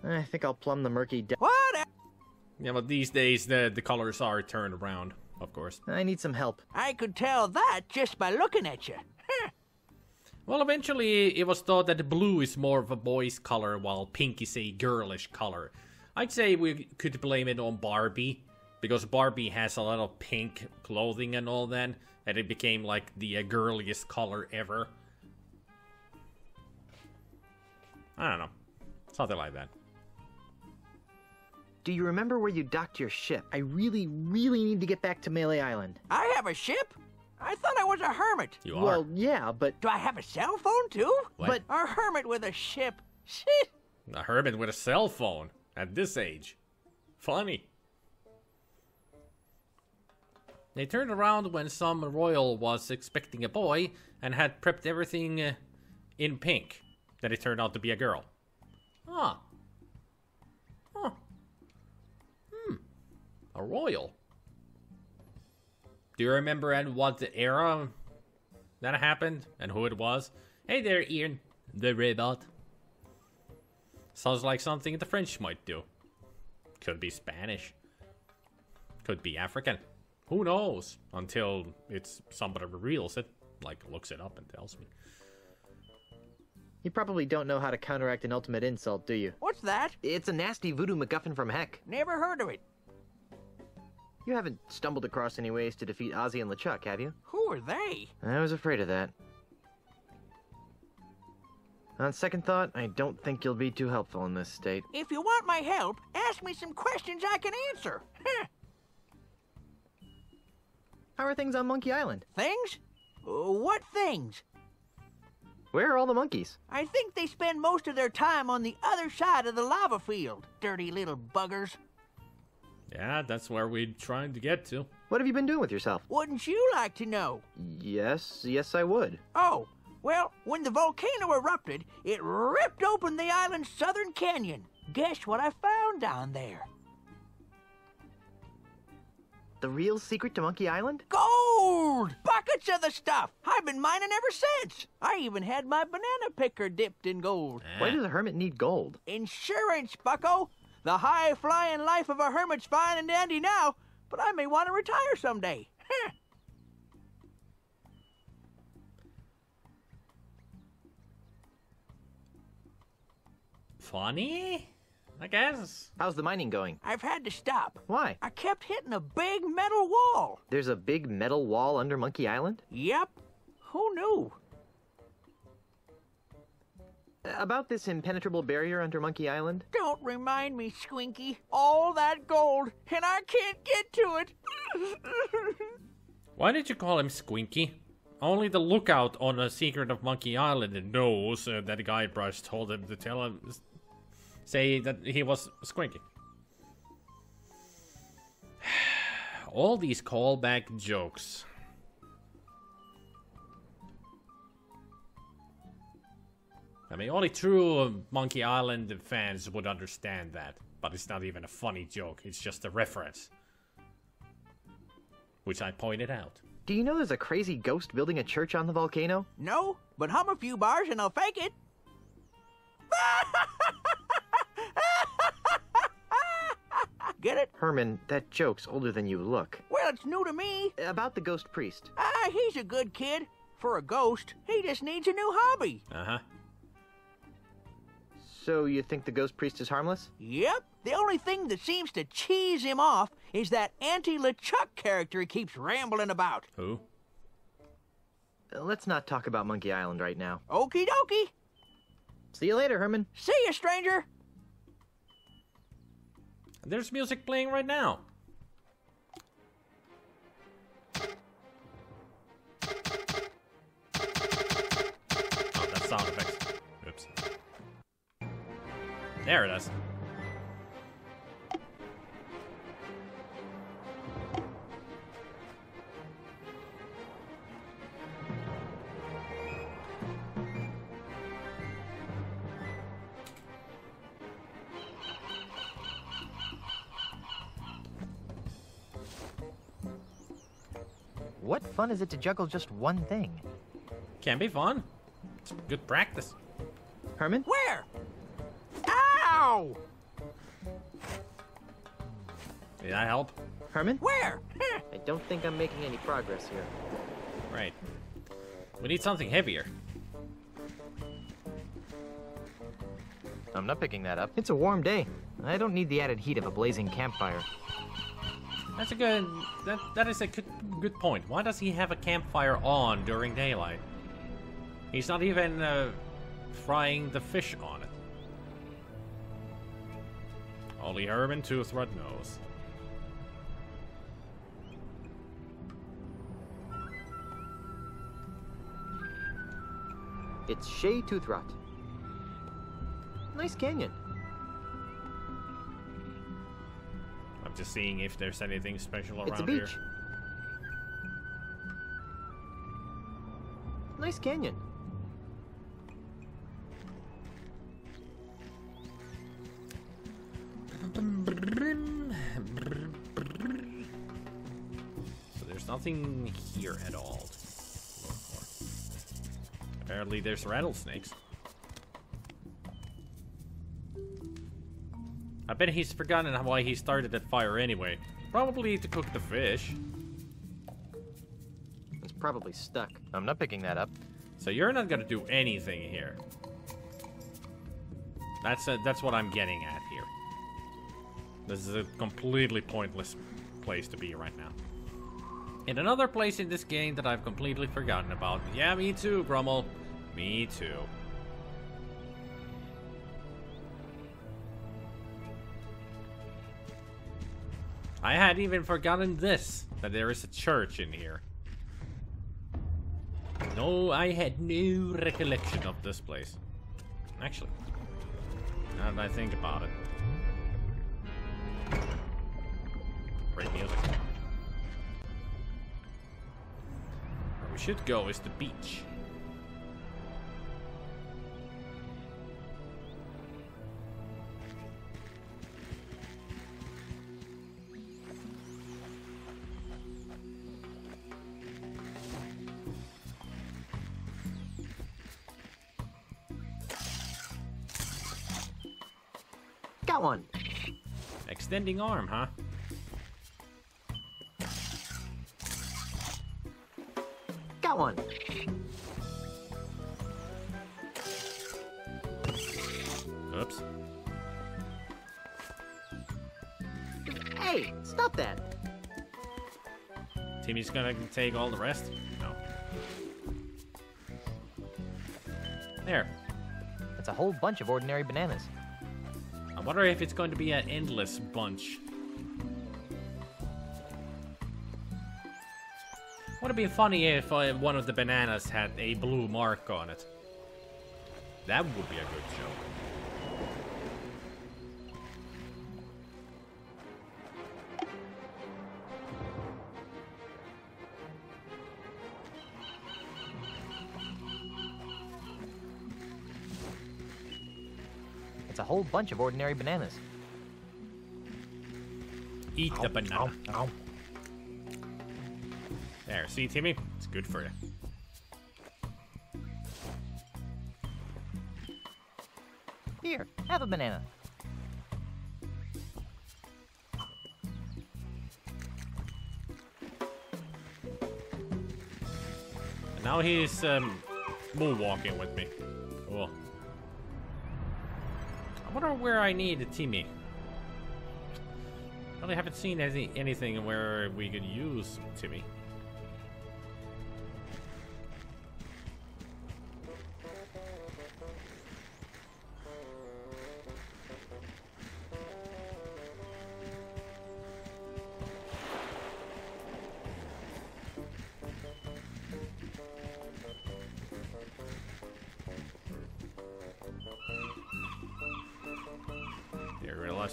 [SPEAKER 7] I think I'll plumb the murky depths.
[SPEAKER 8] What?
[SPEAKER 1] Yeah, but these days the colors are turned around, of course.
[SPEAKER 7] I need some help.
[SPEAKER 8] I could tell that just by looking at you.
[SPEAKER 1] Well, eventually it was thought that blue is more of a boy's color while pink is a girlish color. I'd say we could blame it on Barbie, because Barbie has a lot of pink clothing and all that, and it became like the girliest color ever. I don't know. Something like that.
[SPEAKER 7] Do you remember where you docked your ship? I really need to get back to Melee Island.
[SPEAKER 8] I have a ship? I thought I was a hermit.
[SPEAKER 1] You are.
[SPEAKER 7] Well, yeah, but...
[SPEAKER 8] Do I have a cell phone, too?
[SPEAKER 1] What?
[SPEAKER 7] But...
[SPEAKER 8] A hermit with a ship. Shit.
[SPEAKER 1] A hermit with a cell phone at this age. Funny. They turned around when some royal was expecting a boy and had prepped everything in pink. Then it turned out to be a girl. Huh. Huh. A royal. Do you remember at what era that happened and who it was? Hey there, Ian. The robot. Sounds like something the French might do. Could be Spanish. Could be African. Who knows? Until it's somebody reveals it, like looks it up and tells me.
[SPEAKER 7] You probably don't know how to counteract an ultimate insult, do you?
[SPEAKER 8] What's that?
[SPEAKER 7] It's a nasty voodoo MacGuffin from heck.
[SPEAKER 8] Never heard of it.
[SPEAKER 7] You haven't stumbled across any ways to defeat Ozzy and LeChuck, have you?
[SPEAKER 8] Who are they?
[SPEAKER 7] I was afraid of that. On second thought, I don't think you'll be too helpful in this state.
[SPEAKER 8] If you want my help, ask me some questions I can answer.
[SPEAKER 7] How are things on Monkey Island?
[SPEAKER 8] Things? What things?
[SPEAKER 7] Where are all the monkeys?
[SPEAKER 8] I think they spend most of their time on the other side of the lava field. Dirty little buggers.
[SPEAKER 1] Yeah, that's where we're trying to get to.
[SPEAKER 7] What have you been doing with yourself?
[SPEAKER 8] Wouldn't you like to know?
[SPEAKER 7] Yes, I would.
[SPEAKER 8] Oh, well, when the volcano erupted, it ripped open the island's southern canyon. Guess what I found down there?
[SPEAKER 7] The real secret to Monkey Island?
[SPEAKER 8] Gold! Buckle buckets of the stuff. I've been mining ever since. I even had my banana picker dipped in gold.
[SPEAKER 7] Why does a hermit need gold?
[SPEAKER 8] Insurance, bucko. The high-flying life of a hermit's fine and dandy now, but I may want to retire someday.
[SPEAKER 1] Funny? I guess.
[SPEAKER 7] How's the mining going?
[SPEAKER 8] I've had to stop.
[SPEAKER 7] Why?
[SPEAKER 8] I kept hitting a big metal wall.
[SPEAKER 7] There's a big metal wall under Monkey Island?
[SPEAKER 8] Yep. Who knew?
[SPEAKER 7] About this impenetrable barrier under Monkey Island?
[SPEAKER 8] Don't remind me, Squinky. All that gold, and I can't get to it.
[SPEAKER 1] Why did you call him Squinky? Only the lookout on a Secret of Monkey Island knows that Guybrush told him to say that he was Squinky. All these callback jokes. I mean, only true Monkey Island fans would understand that. But it's not even a funny joke, it's just a reference. Which I pointed out.
[SPEAKER 7] Do you know there's a crazy ghost building a church on the volcano?
[SPEAKER 8] No, but hum a few bars and I'll fake it. Get it?
[SPEAKER 7] Herman, that joke's older than you look.
[SPEAKER 8] Well, it's new to me.
[SPEAKER 7] About the ghost priest.
[SPEAKER 8] He's a good kid. For a ghost, he just needs a new hobby.
[SPEAKER 1] Uh-huh.
[SPEAKER 7] So you think the ghost priest is harmless?
[SPEAKER 8] Yep. The only thing that seems to cheese him off is that Auntie LeChuck character he keeps rambling about.
[SPEAKER 1] Who?
[SPEAKER 7] Let's not talk about Monkey Island right now.
[SPEAKER 8] Okie dokie.
[SPEAKER 7] See you later, Herman.
[SPEAKER 8] See ya, stranger.
[SPEAKER 1] There's music playing right now. Oh, that's sound effects. Oops. There it is.
[SPEAKER 7] What fun is it to juggle just one thing?
[SPEAKER 1] Can be fun. It's good practice.
[SPEAKER 7] Herman?
[SPEAKER 8] Where? Ow!
[SPEAKER 1] Did that help?
[SPEAKER 7] Herman?
[SPEAKER 8] Where?
[SPEAKER 7] I don't think I'm making any progress here.
[SPEAKER 1] Right. We need something heavier.
[SPEAKER 7] I'm not picking that up. It's a warm day. I don't need the added heat of a blazing campfire.
[SPEAKER 1] That's a good... That is a good point. Why does he have a campfire on during daylight? He's not even frying the fish on it. Only Herman Toothrot knows.
[SPEAKER 7] It's Shea Toothrot. Nice canyon.
[SPEAKER 1] I'm just seeing if there's anything special around
[SPEAKER 7] It's a
[SPEAKER 1] here.
[SPEAKER 7] beach. Nice canyon.
[SPEAKER 1] So there's nothing here at all to look for. Apparently there's rattlesnakes. I bet he's forgotten why he started that fire anyway. Probably to cook the fish.
[SPEAKER 7] It's probably stuck. I'm not picking that up.
[SPEAKER 1] So you're not gonna do anything here. That's what I'm getting at here. This is a completely pointless place to be right now. And another place in this game that I've completely forgotten about. Yeah, me too, Brummel. Me too. I had even forgotten this, that there is a church in here. No, I had no recollection of this place. Actually, now that I think about it. Great music. Where we should go is the beach.
[SPEAKER 7] Got one.
[SPEAKER 1] Extending arm, huh?
[SPEAKER 7] Got one.
[SPEAKER 1] Oops.
[SPEAKER 7] Hey, stop that.
[SPEAKER 1] Timmy's gonna take all the rest? No. There.
[SPEAKER 7] It's a whole bunch of ordinary bananas.
[SPEAKER 1] I wonder if it's going to be an endless bunch. Would it be funny if one of the bananas had a blue mark on it? That would be a good joke.
[SPEAKER 7] It's a whole bunch of ordinary bananas.
[SPEAKER 1] Eat the banana. There, see, Timmy? It's good for you.
[SPEAKER 7] Here, have a banana.
[SPEAKER 1] And now he's moonwalking with me. Cool. I wonder where I need Timmy. I really haven't seen anything where we could use Timmy.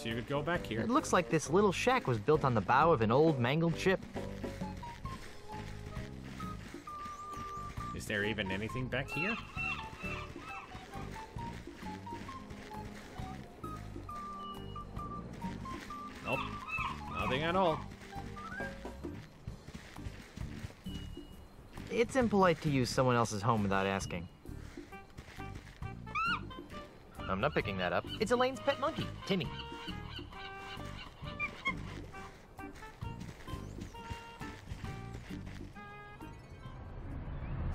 [SPEAKER 1] You could go back here.
[SPEAKER 7] It looks like this little shack was built on the bow of an old mangled ship.
[SPEAKER 1] Is there even anything back here? Nope. Nothing at all.
[SPEAKER 7] It's impolite to use someone else's home without asking. I'm not picking that up. It's Elaine's pet monkey, Timmy.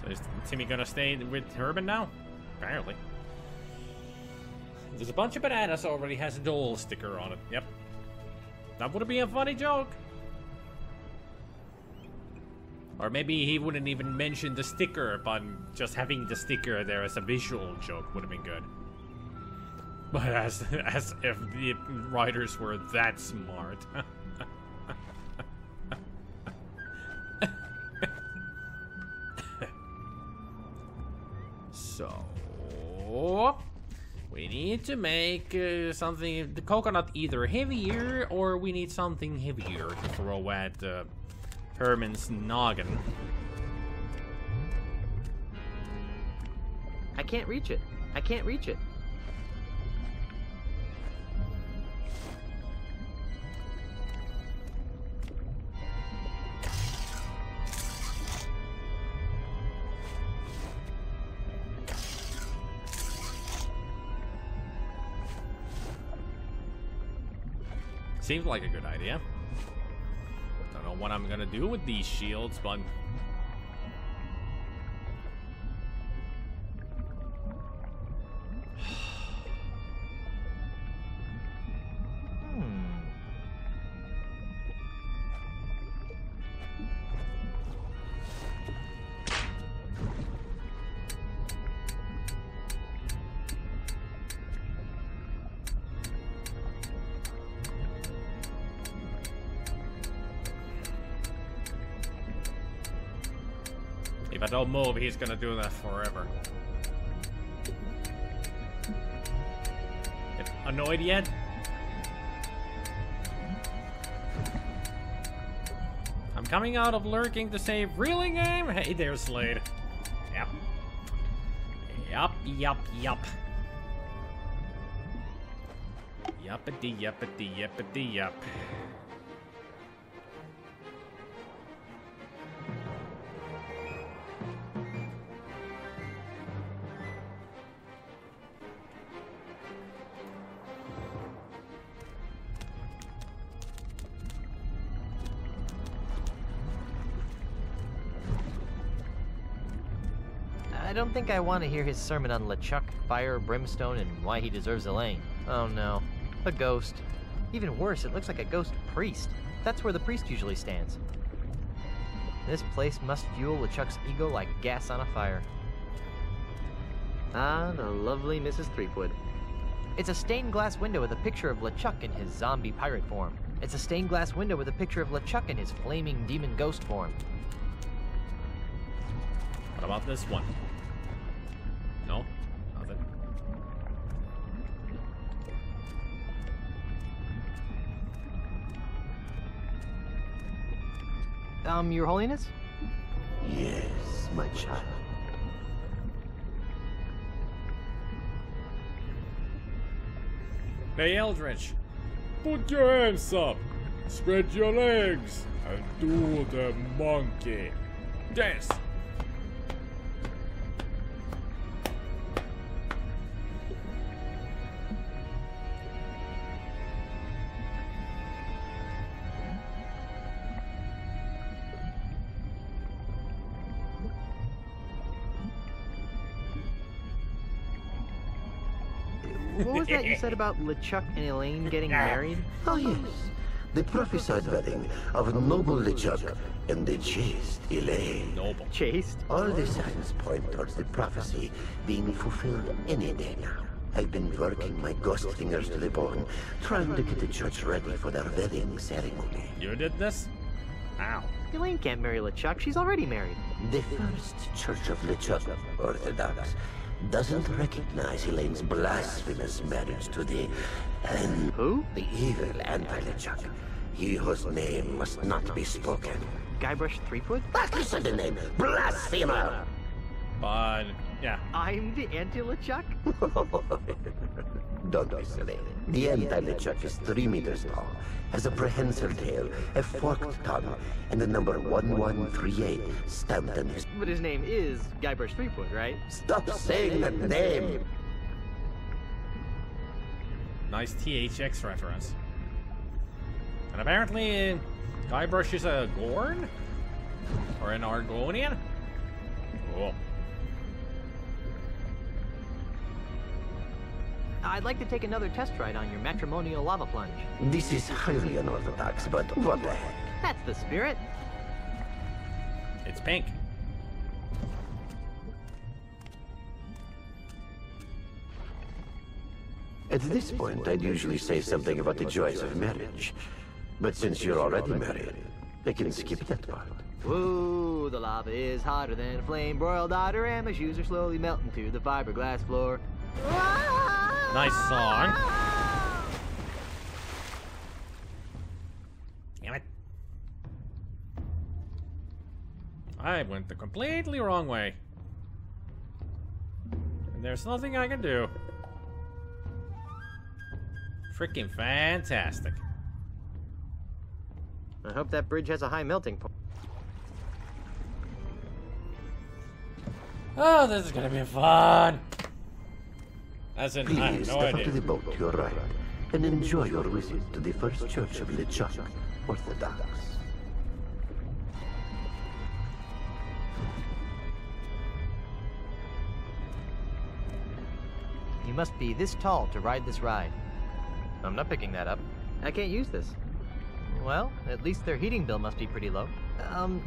[SPEAKER 1] So is Timmy gonna stay with Herman now? Apparently. There's a bunch of bananas already has a doll sticker on it. Yep. That would be a funny joke. Or maybe he wouldn't even mention the sticker, but just having the sticker there as a visual joke would have been good. But as if the writers were that smart. So we need to make something, the coconut either heavier, or we need something heavier to throw at Herman's noggin.
[SPEAKER 7] I can't reach it. I can't reach it.
[SPEAKER 1] Seems like a good idea. Don't know what I'm gonna do with these shields, but if I don't move, he's gonna do that forever. Get annoyed yet? I'm coming out of lurking to save really game. Hey there, Slade. Yep. Yup. Yuppity yup.
[SPEAKER 7] don't think I want to hear his sermon on LeChuck, fire, brimstone, and why he deserves Elaine. Oh no, a ghost. Even worse, it looks like a ghost priest. That's where the priest usually stands. This place must fuel LeChuck's ego like gas on a fire. Ah, the lovely Mrs. Threepwood. It's a stained glass window with a picture of LeChuck in his zombie pirate form. It's a stained glass window with a picture of LeChuck in his flaming demon ghost form.
[SPEAKER 1] What about this one? No? Nothing.
[SPEAKER 7] Your Holiness?
[SPEAKER 9] Yes, my child.
[SPEAKER 1] Hey, Eldritch. Put your hands up. Spread your legs. And do the monkey. Dance.
[SPEAKER 7] What was that you said about LeChuck and Elaine getting married?
[SPEAKER 9] Oh, yes. The prophesied wedding of noble LeChuck and the chaste Elaine.
[SPEAKER 1] Noble.
[SPEAKER 7] Chaste?
[SPEAKER 9] All the signs point towards the prophecy being fulfilled any day now. I've been working my ghost fingers to the bone, trying to get the church ready for their wedding ceremony.
[SPEAKER 1] You did this? Ow.
[SPEAKER 7] Elaine can't marry LeChuck. She's already married.
[SPEAKER 9] The first church of LeChuck, Orthodox, doesn't recognize Elaine's blasphemous marriage to the...
[SPEAKER 7] Who?
[SPEAKER 9] The evil anti-LeChuck. He whose name must not be spoken.
[SPEAKER 7] Guybrush Threepwood?
[SPEAKER 9] That's listen the name, blasphemer!
[SPEAKER 1] But, yeah.
[SPEAKER 7] I'm the anti-LeChuck?
[SPEAKER 9] Don't be silly. The anti-LeChuck is 3 meters tall, has a prehensile tail, a forked tongue, and the number 1138 stamped on his...
[SPEAKER 7] But his name is Guybrush Threepwood, right?
[SPEAKER 9] Stop saying that name!
[SPEAKER 1] Nice THX reference. And apparently, Guybrush is a Gorn? Or an Argonian? Cool.
[SPEAKER 7] I'd like to take another test ride on your matrimonial lava plunge.
[SPEAKER 9] This is highly unorthodox, but what the heck?
[SPEAKER 7] That's the spirit.
[SPEAKER 1] It's pink.
[SPEAKER 9] At this point, I'd usually say something about the joys of marriage. But since you're already married, I can skip that part.
[SPEAKER 7] Ooh, the lava is hotter than a flame broiled otter, and my shoes are slowly melting to the fiberglass floor.
[SPEAKER 1] Nice song. Damn it. I went the completely wrong way. And there's nothing I can do. Freaking fantastic.
[SPEAKER 7] I hope that bridge has a high melting point.
[SPEAKER 1] Oh, this is gonna be fun. As in, I have
[SPEAKER 9] Please
[SPEAKER 1] no
[SPEAKER 9] step up
[SPEAKER 1] idea.
[SPEAKER 9] to the boat to your right and enjoy your visit to the first church of LeChuck, Orthodox.
[SPEAKER 7] You must be this tall to ride this ride. I'm not picking that up. I can't use this. Well, at least their heating bill must be pretty low.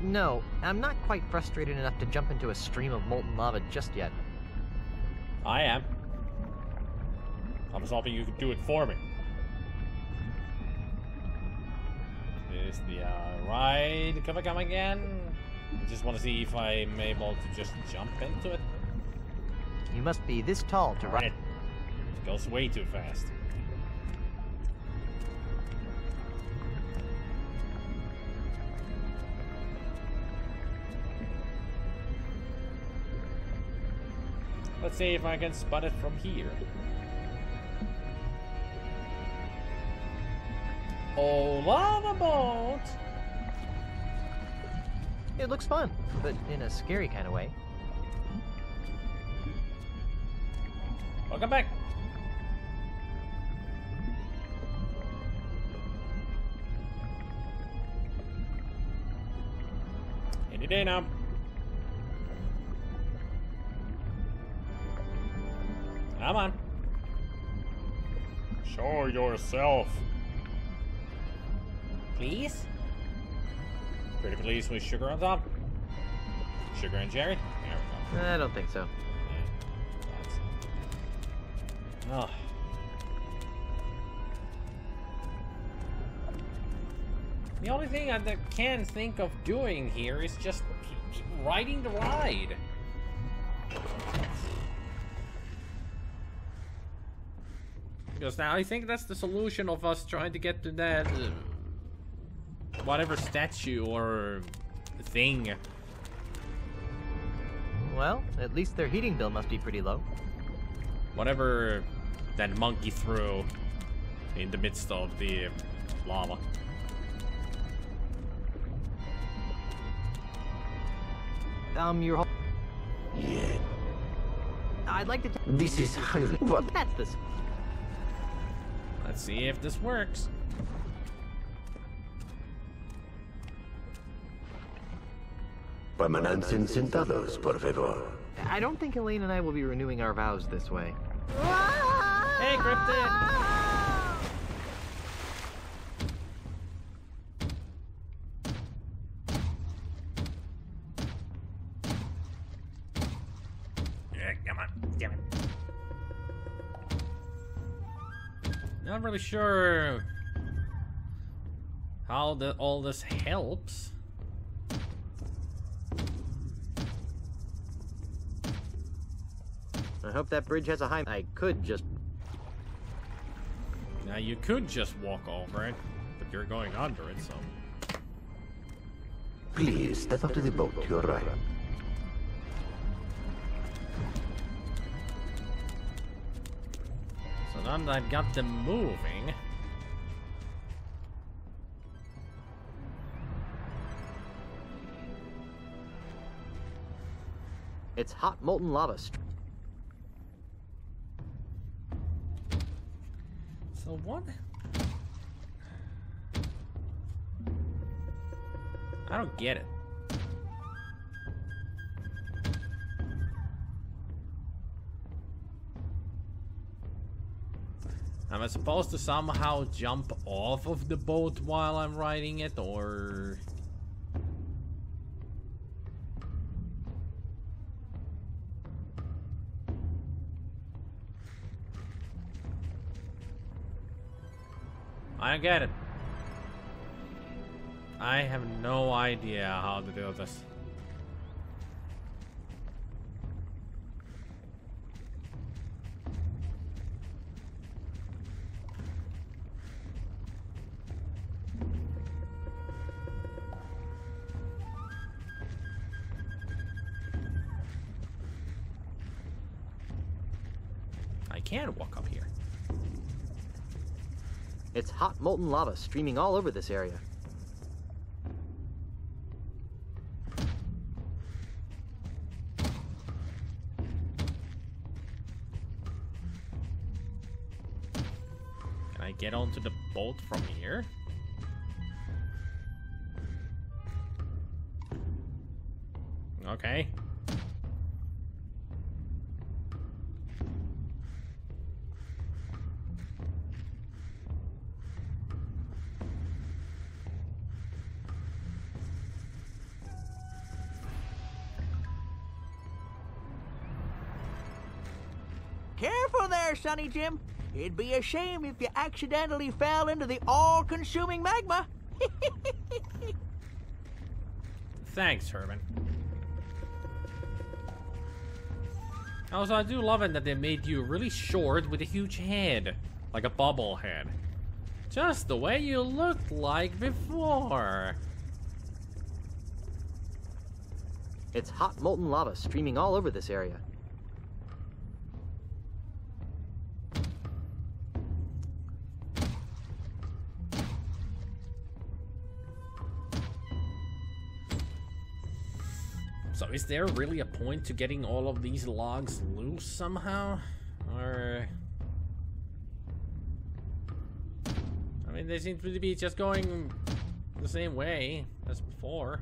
[SPEAKER 7] No. I'm not quite frustrated enough to jump into a stream of molten lava just yet.
[SPEAKER 1] I am. I was hoping you could do it for me. Is the ride gonna come again? I just want to see if I'm able to just jump into it.
[SPEAKER 7] You must be this tall to ride.
[SPEAKER 1] It goes way too fast. Let's see if I can spot it from here. Oh, lava boat!
[SPEAKER 7] It looks fun, but in a scary kind of way.
[SPEAKER 1] Welcome back. Any day now. Come on. Show yourself. Please? Pretty please with sugar on top. Sugar and Jerry? There we go.
[SPEAKER 7] I don't think so.
[SPEAKER 1] Yeah, oh. The only thing I can think of doing here is just riding the ride. Because now I think that's the solution of us trying to get to that whatever statue or thing.
[SPEAKER 7] Well, at least their heating bill must be pretty low.
[SPEAKER 1] Whatever that monkey threw in the midst of the lava.
[SPEAKER 7] Your whole...
[SPEAKER 9] Yeah.
[SPEAKER 7] I'd like to...
[SPEAKER 9] This is highly... What?
[SPEAKER 7] That's this.
[SPEAKER 1] Let's see if this works.
[SPEAKER 9] Permanecen sentados, por favor.
[SPEAKER 7] I don't think Elaine and I will be renewing our vows this way.
[SPEAKER 1] Hey, Cryptid! Yeah, come on, damn it. Not really sure how all this helps.
[SPEAKER 7] I hope that bridge has a high... I could just...
[SPEAKER 1] Now you could just walk over it, but you're going under it, so...
[SPEAKER 9] Please step up to the boat to your right.
[SPEAKER 1] So now that I've got them moving...
[SPEAKER 7] It's hot molten lava.
[SPEAKER 1] So what? I don't get it. Am I supposed to somehow jump off of the boat while I'm riding it, or... I don't get it. I have no idea how to do this. I can walk up here.
[SPEAKER 7] It's hot molten lava streaming all over this area.
[SPEAKER 1] Can I get onto the boat from here? Okay.
[SPEAKER 8] Careful there, Sonny Jim. It'd be a shame if you accidentally fell into the all-consuming magma.
[SPEAKER 1] Thanks, Herman. Also, I do love it that they made you really short with a huge head. Like a bubble head. Just the way you looked like before.
[SPEAKER 7] It's hot molten lava streaming all over this area.
[SPEAKER 1] So is there really a point to getting all of these logs loose somehow? Or... I mean, they seem to be just going the same way as before.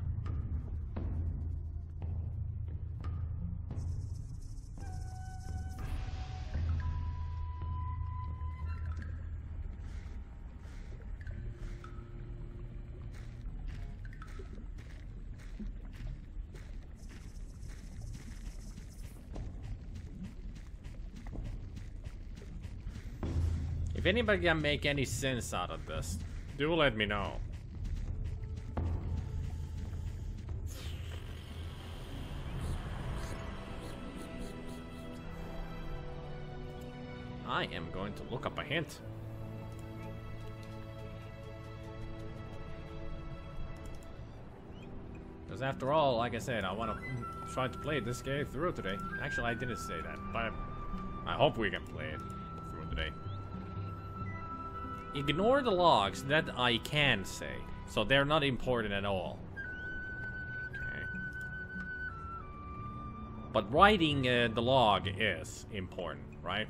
[SPEAKER 1] If anybody can make any sense out of this, do let me know. I am going to look up a hint. Because after all, like I said, I want to try to play this game through today. Actually, I didn't say that, but I hope we can play it through today. Ignore the logs, that I can say. So they're not important at all. Okay. But writing the log is important, right?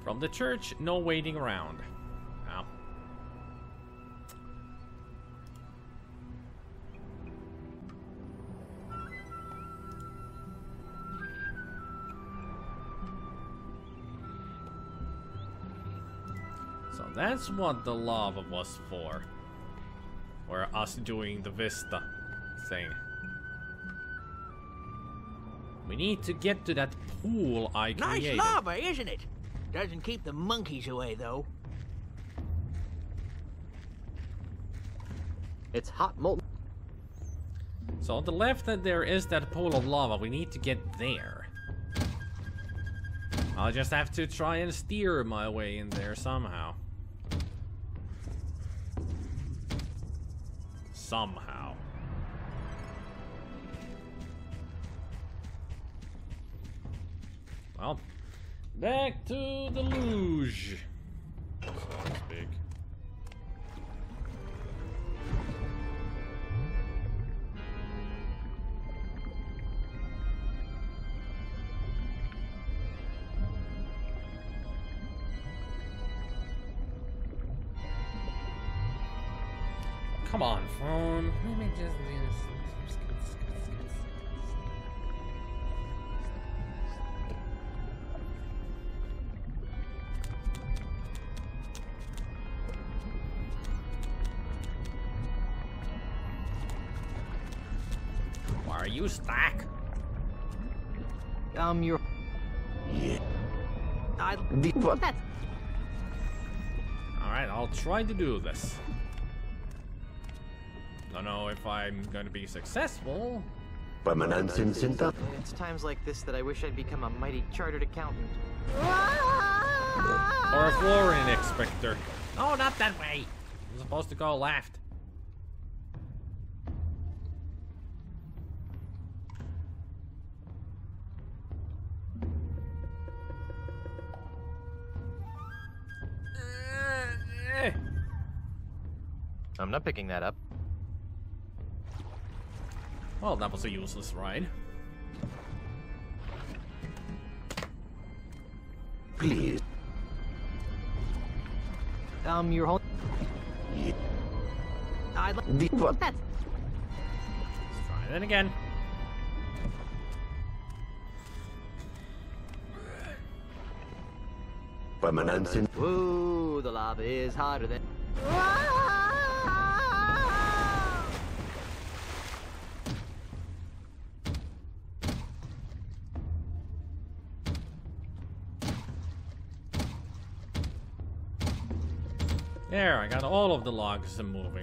[SPEAKER 1] From the church, no waiting around. Wow. So that's what the lava was for. Or us doing the Vista thing. We need to get to that pool I created.
[SPEAKER 8] Nice lava, isn't it? Doesn't keep the monkeys away, though.
[SPEAKER 7] It's hot molten.
[SPEAKER 1] So on the left there is that pool of lava. We need to get there. I'll just have to try and steer my way in there somehow. Somehow. Well, back to the luge, so to speak. Come on, phone. Let me just do this. Why are you stuck?
[SPEAKER 7] You're...
[SPEAKER 9] Yeah.
[SPEAKER 7] What?
[SPEAKER 1] Alright, I'll try to do this. Don't know if I'm gonna be successful.
[SPEAKER 7] It's times like this that I wish I'd become a mighty chartered accountant.
[SPEAKER 1] Or a flooring inspector. No, not that way. I'm supposed to go left.
[SPEAKER 7] I'm not picking that up.
[SPEAKER 1] Well, that was a useless ride.
[SPEAKER 9] Please.
[SPEAKER 7] You're holding...
[SPEAKER 9] Yeah.
[SPEAKER 7] I'd like...
[SPEAKER 9] What?
[SPEAKER 1] Let's try that again.
[SPEAKER 7] Whoa, the lava is hotter than...
[SPEAKER 1] There, I got all of the logs moving.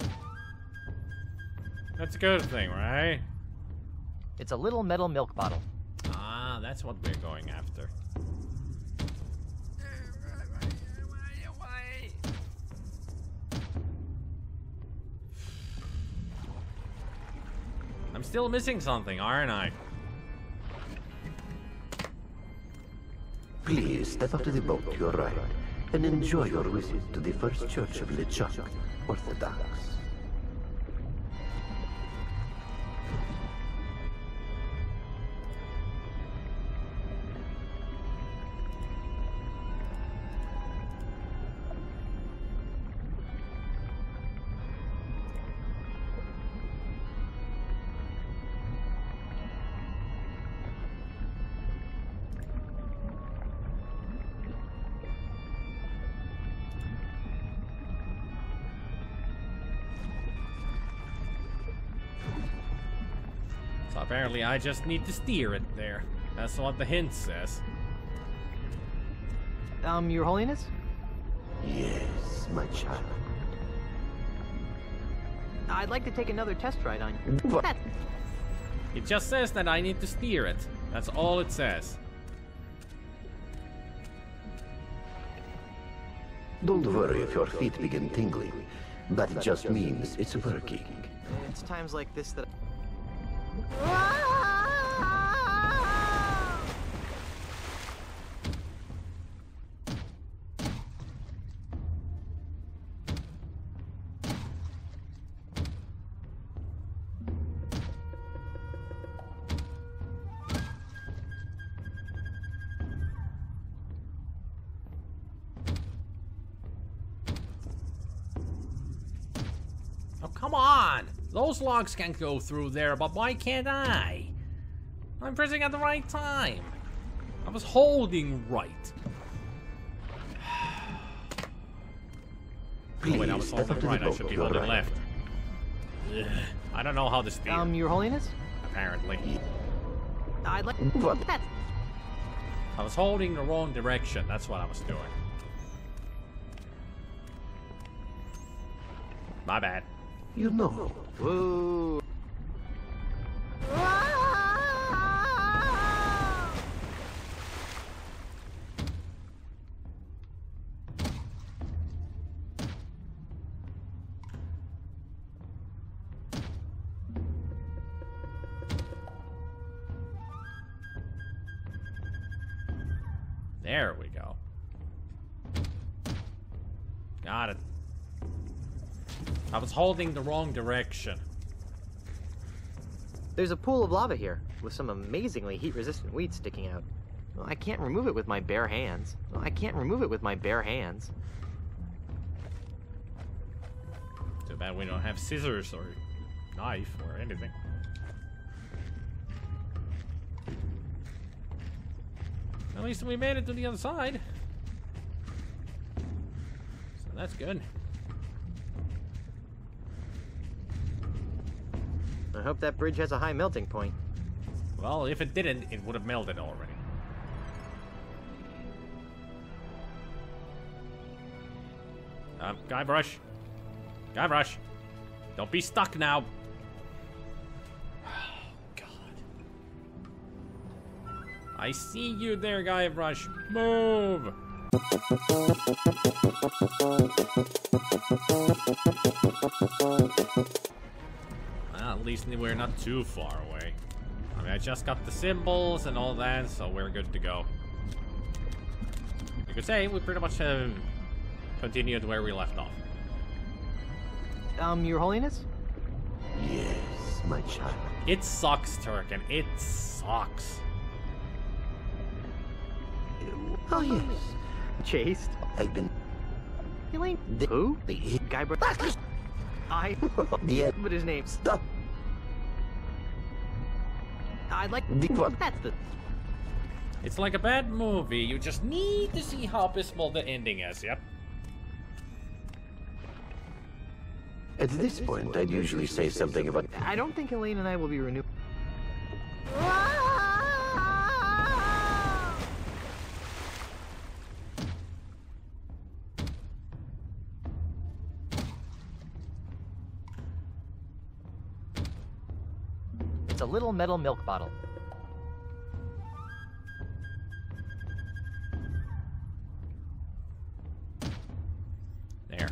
[SPEAKER 1] That's a good thing, right?
[SPEAKER 7] It's a little metal milk bottle.
[SPEAKER 1] Ah, that's what we're going after. I'm still missing something, aren't I?
[SPEAKER 9] Please step up to the boat to your right and enjoy your visit to the First Church of LeChuck, Orthodox.
[SPEAKER 1] Apparently, I just need to steer it there. That's what the hint says.
[SPEAKER 7] Your Holiness?
[SPEAKER 9] Yes, my child.
[SPEAKER 7] I'd like to take another test ride on you.
[SPEAKER 9] What?
[SPEAKER 1] It just says that I need to steer it. That's all it says.
[SPEAKER 9] Don't worry if your feet begin tingling. That just means it's working.
[SPEAKER 7] It's times like this that...
[SPEAKER 1] Oh, come on! Those logs can't go through there, but why can't I? I'm pressing at the right time. I was holding right. Oh wait, I was holding right. I should be holding left. Ugh. I don't know how to steer.
[SPEAKER 7] Your Holiness?
[SPEAKER 1] Apparently.
[SPEAKER 7] I'd like...
[SPEAKER 9] What?
[SPEAKER 7] That...
[SPEAKER 1] I was holding the wrong direction. That's what I was doing. My bad.
[SPEAKER 9] You know.
[SPEAKER 7] Whoa.
[SPEAKER 1] There we go. Got it. I was holding the wrong direction.
[SPEAKER 7] There's a pool of lava here, with some amazingly heat-resistant weeds sticking out. Well, I can't remove it with my bare hands.
[SPEAKER 1] Too bad we don't have scissors or knife or anything. At least we made it to the other side. So that's good.
[SPEAKER 7] I hope that bridge has a high melting point.
[SPEAKER 1] Well, if it didn't, it would have melted already. Guybrush. Guybrush. Don't be stuck now. Oh, God. I see you there, Guybrush. Move. Well, at least we're not too far away. I mean, I just got the symbols and all that, so we're good to go. You could say we pretty much have continued where we left off.
[SPEAKER 7] Your Holiness?
[SPEAKER 9] Yes, my child.
[SPEAKER 1] It sucks, Turkin. It sucks.
[SPEAKER 9] Oh, yes.
[SPEAKER 7] Chased?
[SPEAKER 9] I've been...
[SPEAKER 7] Elaine?
[SPEAKER 9] The...
[SPEAKER 7] Who?
[SPEAKER 9] The...
[SPEAKER 7] Guybrush? I...
[SPEAKER 9] Yeah.
[SPEAKER 7] But his name...
[SPEAKER 9] Stop.
[SPEAKER 7] I'd like...
[SPEAKER 9] The what?
[SPEAKER 7] That's the...
[SPEAKER 1] It's like a bad movie. You just need to see how abysmal the ending is, yep.
[SPEAKER 9] At this point, I'd usually say something about...
[SPEAKER 7] I don't think Elaine and I will be renewed. It's a little metal milk bottle.
[SPEAKER 1] There.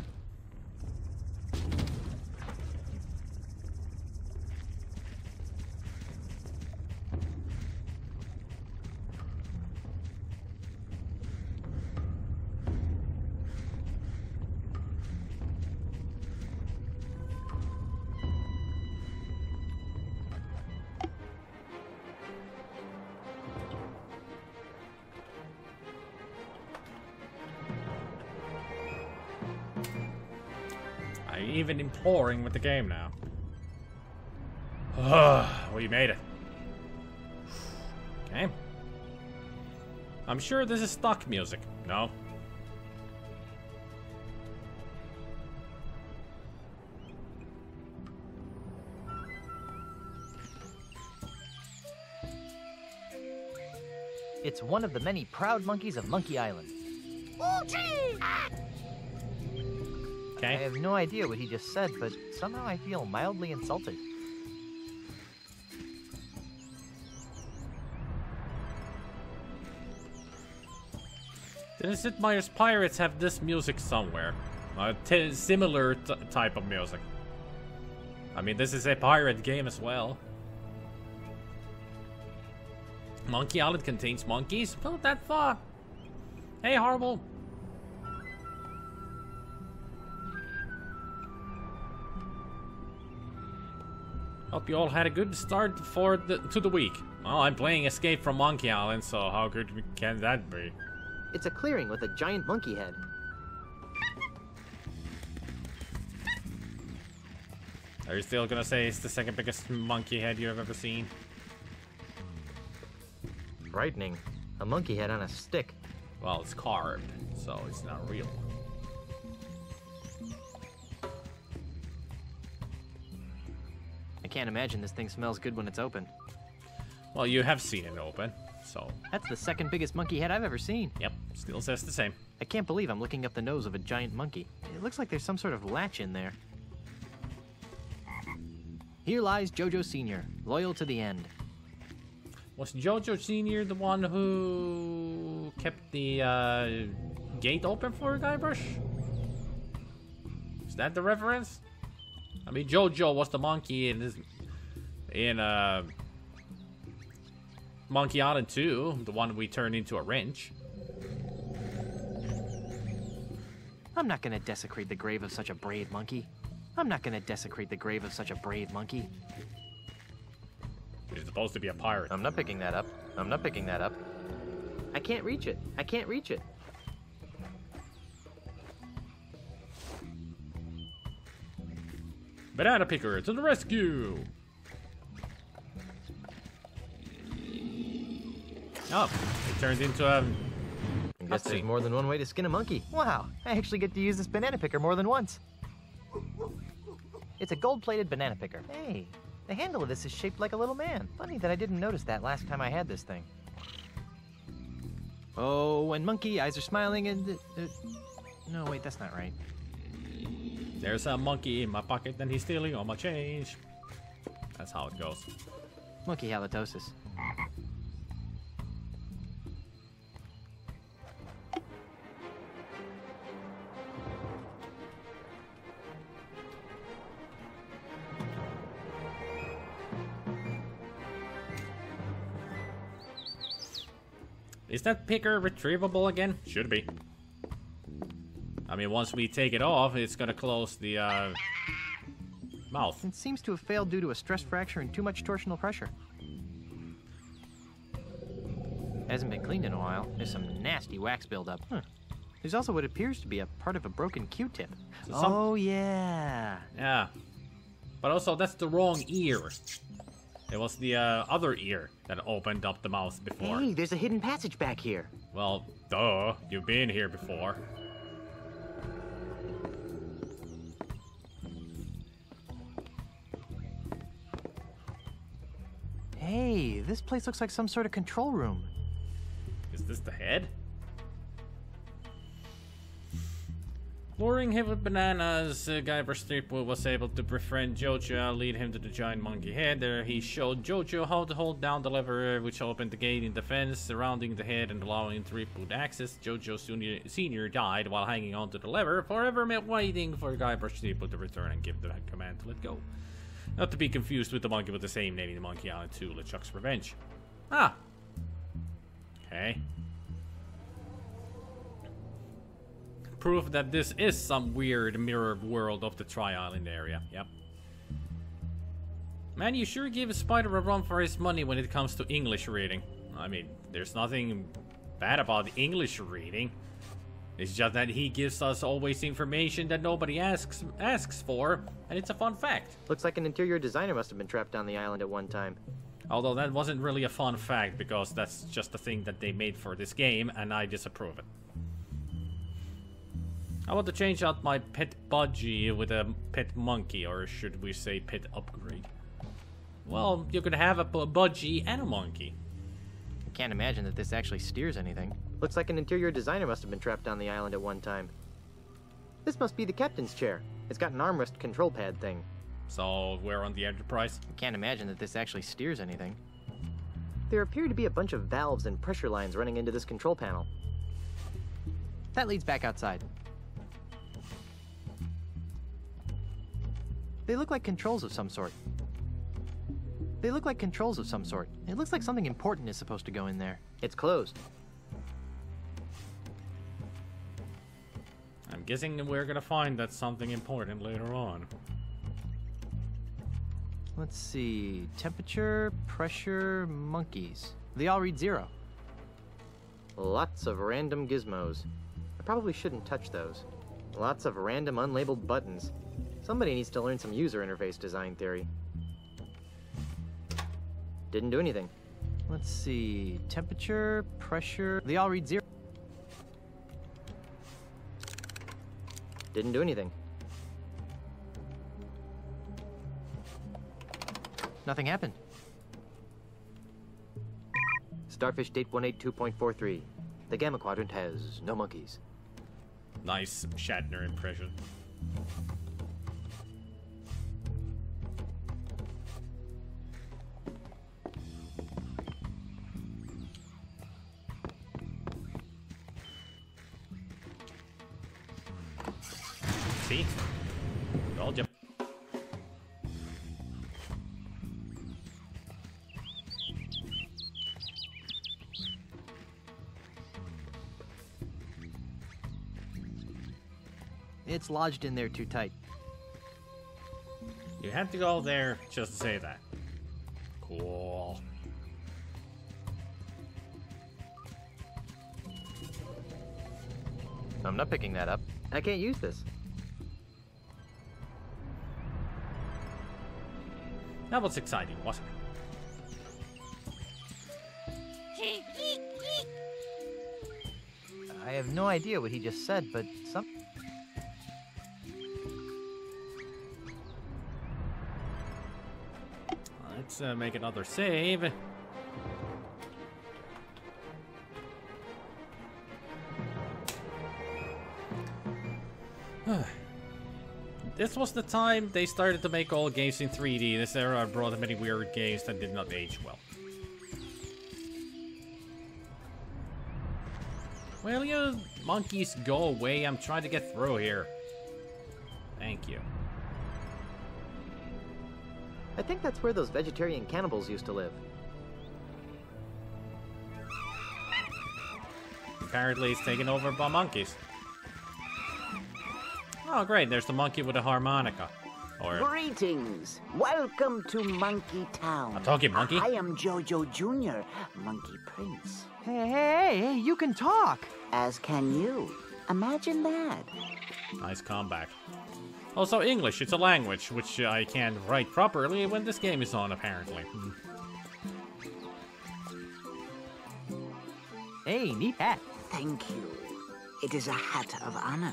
[SPEAKER 1] I'm even imploring with the game now. We made it. Okay. I'm sure this is stock music. No?
[SPEAKER 7] It's one of the many proud monkeys of Monkey Island.
[SPEAKER 1] Okay.
[SPEAKER 7] I have no idea what he just said, but somehow I feel mildly insulted.
[SPEAKER 1] Didn't Sid Meier's Pirates have this music somewhere? Similar type of music. I mean, this is a pirate game as well. Monkey Island contains monkeys? Not that far. Hey, Horrible. Hope you all had a good start to the week. Well, I'm playing Escape from Monkey Island, so how good can that be?
[SPEAKER 7] It's a clearing with a giant monkey head.
[SPEAKER 1] Are you still gonna say it's the second biggest monkey head you've ever seen?
[SPEAKER 7] Frightening. A monkey head on a stick.
[SPEAKER 1] Well, it's carved, so it's not real.
[SPEAKER 7] I can't imagine this thing smells good when it's open.
[SPEAKER 1] Well, you have seen it open, so...
[SPEAKER 7] That's the second biggest monkey head I've ever seen.
[SPEAKER 1] Yep, still says the same.
[SPEAKER 7] I can't believe I'm looking up the nose of a giant monkey. It looks like there's some sort of latch in there. Here lies Jojo Sr., loyal to the end.
[SPEAKER 1] Was Jojo Sr. the one who kept the gate open for Guybrush? Is that the reference? I mean, Jojo was the monkey in Monkey Island 2, the one we turned into a wrench.
[SPEAKER 7] I'm not gonna desecrate the grave of such a brave monkey. I'm not gonna desecrate the grave of such a brave monkey.
[SPEAKER 1] He's supposed to be a pirate.
[SPEAKER 7] I'm not picking that up. I'm not picking that up. I can't reach it. I can't reach it.
[SPEAKER 1] Banana Picker to the rescue! Oh, it turned into a...
[SPEAKER 7] I guess there's more than one way to skin a monkey. Wow, I actually get to use this banana picker more than once. It's a gold-plated banana picker. Hey, the handle of this is shaped like a little man. Funny that I didn't notice that last time I had this thing. Oh, and monkey eyes are smiling and... no, wait, that's not right.
[SPEAKER 1] There's a monkey in my pocket and he's stealing all my change. That's how it goes.
[SPEAKER 7] Monkey halitosis.
[SPEAKER 1] Is that picker retrievable again? Should be. I mean, once we take it off, it's gonna close the mouth.
[SPEAKER 7] It seems to have failed due to a stress fracture and too much torsional pressure. Hasn't been cleaned in a while. There's some nasty wax buildup. There's also what appears to be a part of a broken Q-tip.
[SPEAKER 1] So
[SPEAKER 7] oh, yeah.
[SPEAKER 1] Yeah. But also, that's the wrong ear. It was the other ear that opened up the mouth before.
[SPEAKER 7] Hey, there's a hidden passage back here.
[SPEAKER 1] Well, duh. You've been here before.
[SPEAKER 7] Hey, this place looks like some sort of control room.
[SPEAKER 1] Is this the head? Luring him with bananas, Guybrush Threepwood was able to befriend Jojo, lead him to the giant monkey head. There he showed Jojo how to hold down the lever, which opened the gate in the fence surrounding the head and allowing Threepwood access. Jojo Sr. died while hanging onto the lever, forever waiting for Guybrush Threepwood to return and give the command to let go. Not to be confused with the monkey with the same name in Monkey Island 2, LeChuck's Revenge. Ah! Okay. Proof that this is some weird mirror world of the Tri-Island area. Yep. Man, you sure give Spider a run for his money when it comes to English reading. I mean, there's nothing bad about English reading. It's just that he gives us always information that nobody asks for, and it's a fun fact.
[SPEAKER 7] Looks like an interior designer must have been trapped on the island at one time.
[SPEAKER 1] Although that wasn't really a fun fact, because that's just a thing that they made for this game, and I disapprove it. I want to change out my pet budgie with a pet monkey, or should we say pet upgrade? Well, you can have a budgie and a monkey.
[SPEAKER 7] Can't imagine that this actually steers anything. Looks like an interior designer must have been trapped on the island at one time. This must be the captain's chair. It's got an armrest control pad thing.
[SPEAKER 1] So, we're on the Enterprise?
[SPEAKER 7] Can't imagine that this actually steers anything. There appear to be a bunch of valves and pressure lines running into this control panel. That leads back outside. They look like controls of some sort. It looks like something important is supposed to go in there. It's closed.
[SPEAKER 1] I'm guessing we're gonna find that something important later on.
[SPEAKER 7] Let's see. Temperature, pressure, monkeys. They all read 0. Lots of random gizmos. I probably shouldn't touch those. Lots of random unlabeled buttons. Somebody needs to learn some user interface design theory. Didn't do anything. Let's see. Temperature, pressure. They all read 0. Didn't do anything. Nothing happened. Starfish date 182.43. The Gamma Quadrant has no monkeys.
[SPEAKER 1] Nice Shatner impression. See? Told you.
[SPEAKER 7] It's lodged in there too tight.
[SPEAKER 1] You had to go there just to say that. Cool.
[SPEAKER 7] I'm not picking that up. I can't use this.
[SPEAKER 1] That was exciting, wasn't it?
[SPEAKER 7] I have no idea what he just said, but some...
[SPEAKER 1] Let's make another save. This was the time they started to make all games in 3D. This era brought many weird games that did not age well. Will you monkeys go away? I'm trying to get through here. Thank you.
[SPEAKER 7] I think that's where those vegetarian cannibals used to live.
[SPEAKER 1] Apparently it's taken over by monkeys. Oh great, there's the monkey with a harmonica. Or
[SPEAKER 10] Greetings! Welcome to Monkey Town.
[SPEAKER 1] a talking monkey?
[SPEAKER 10] I am Jojo Jr., Monkey Prince.
[SPEAKER 7] Hey, you can talk!
[SPEAKER 10] As can you. Imagine that.
[SPEAKER 1] Nice comeback. Also English, it's a language which I can write properly when this game is on apparently.
[SPEAKER 7] Hey, neat hat.
[SPEAKER 10] Thank you. It is a hat of honor.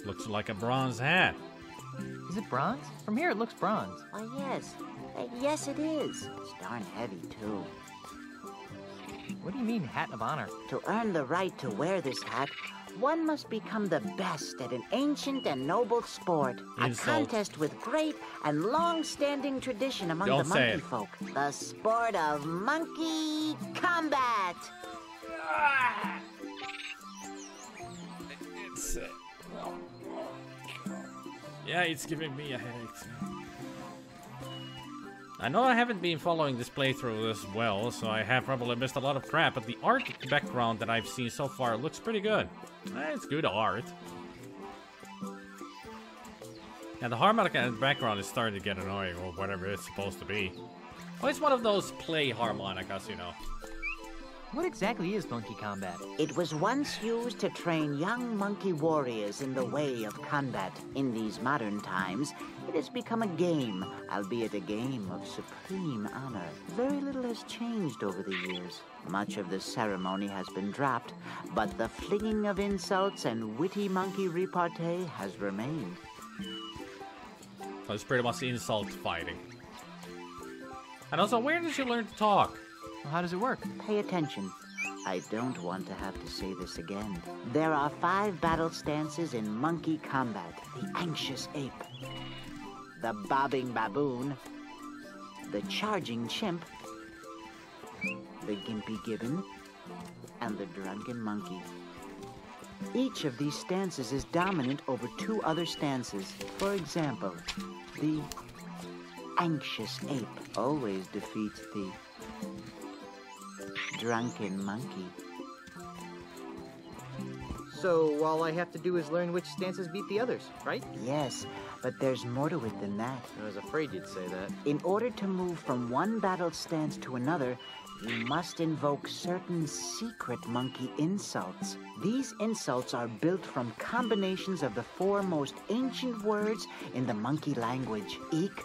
[SPEAKER 1] Looks like a bronze hat.
[SPEAKER 7] Is it bronze? From here it looks bronze.
[SPEAKER 10] Oh, yes. Yes, it is. It's darn heavy, too.
[SPEAKER 7] What do you mean, hat of honor?
[SPEAKER 10] To earn the right to wear this hat, one must become the best at an ancient and noble sport.
[SPEAKER 1] Insult.
[SPEAKER 10] A contest with great and long-standing tradition among
[SPEAKER 1] Don't
[SPEAKER 10] the
[SPEAKER 1] say
[SPEAKER 10] monkey
[SPEAKER 1] it.
[SPEAKER 10] folk. The sport of monkey combat.
[SPEAKER 1] It's, yeah, it's giving me a headache. I know I haven't been following this playthrough as well, so I have probably missed a lot of crap, but the art background that I've seen so far looks pretty good. It's good art. And the harmonica in the background is starting to get annoying, or whatever it's supposed to be. Oh, it's one of those play harmonicas, you know.
[SPEAKER 7] What exactly is monkey combat?
[SPEAKER 10] It was once used to train young monkey warriors in the way of combat. In these modern times, it has become a game, albeit a game of supreme honor. Very little has changed over the years. Much of the ceremony has been dropped, but the flinging of insults and witty monkey repartee has remained.
[SPEAKER 1] So it's pretty much insult fighting. And also, where did you learn to talk?
[SPEAKER 7] Well, how does it work?
[SPEAKER 10] Pay attention. I don't want to have to say this again. There are 5 battle stances in monkey combat. The anxious ape, the bobbing baboon, the charging chimp, the gimpy gibbon, and the drunken monkey. Each of these stances is dominant over 2 other stances. For example, the anxious ape always defeats the drunken monkey.
[SPEAKER 7] So all I have to do is learn which stances beat the others, right?
[SPEAKER 10] Yes, but there's more to it than that.
[SPEAKER 7] I was afraid you'd say that.
[SPEAKER 10] In order to move from one battle stance to another, you must invoke certain secret monkey insults. These insults are built from combinations of the 4 most ancient words in the monkey language: eek,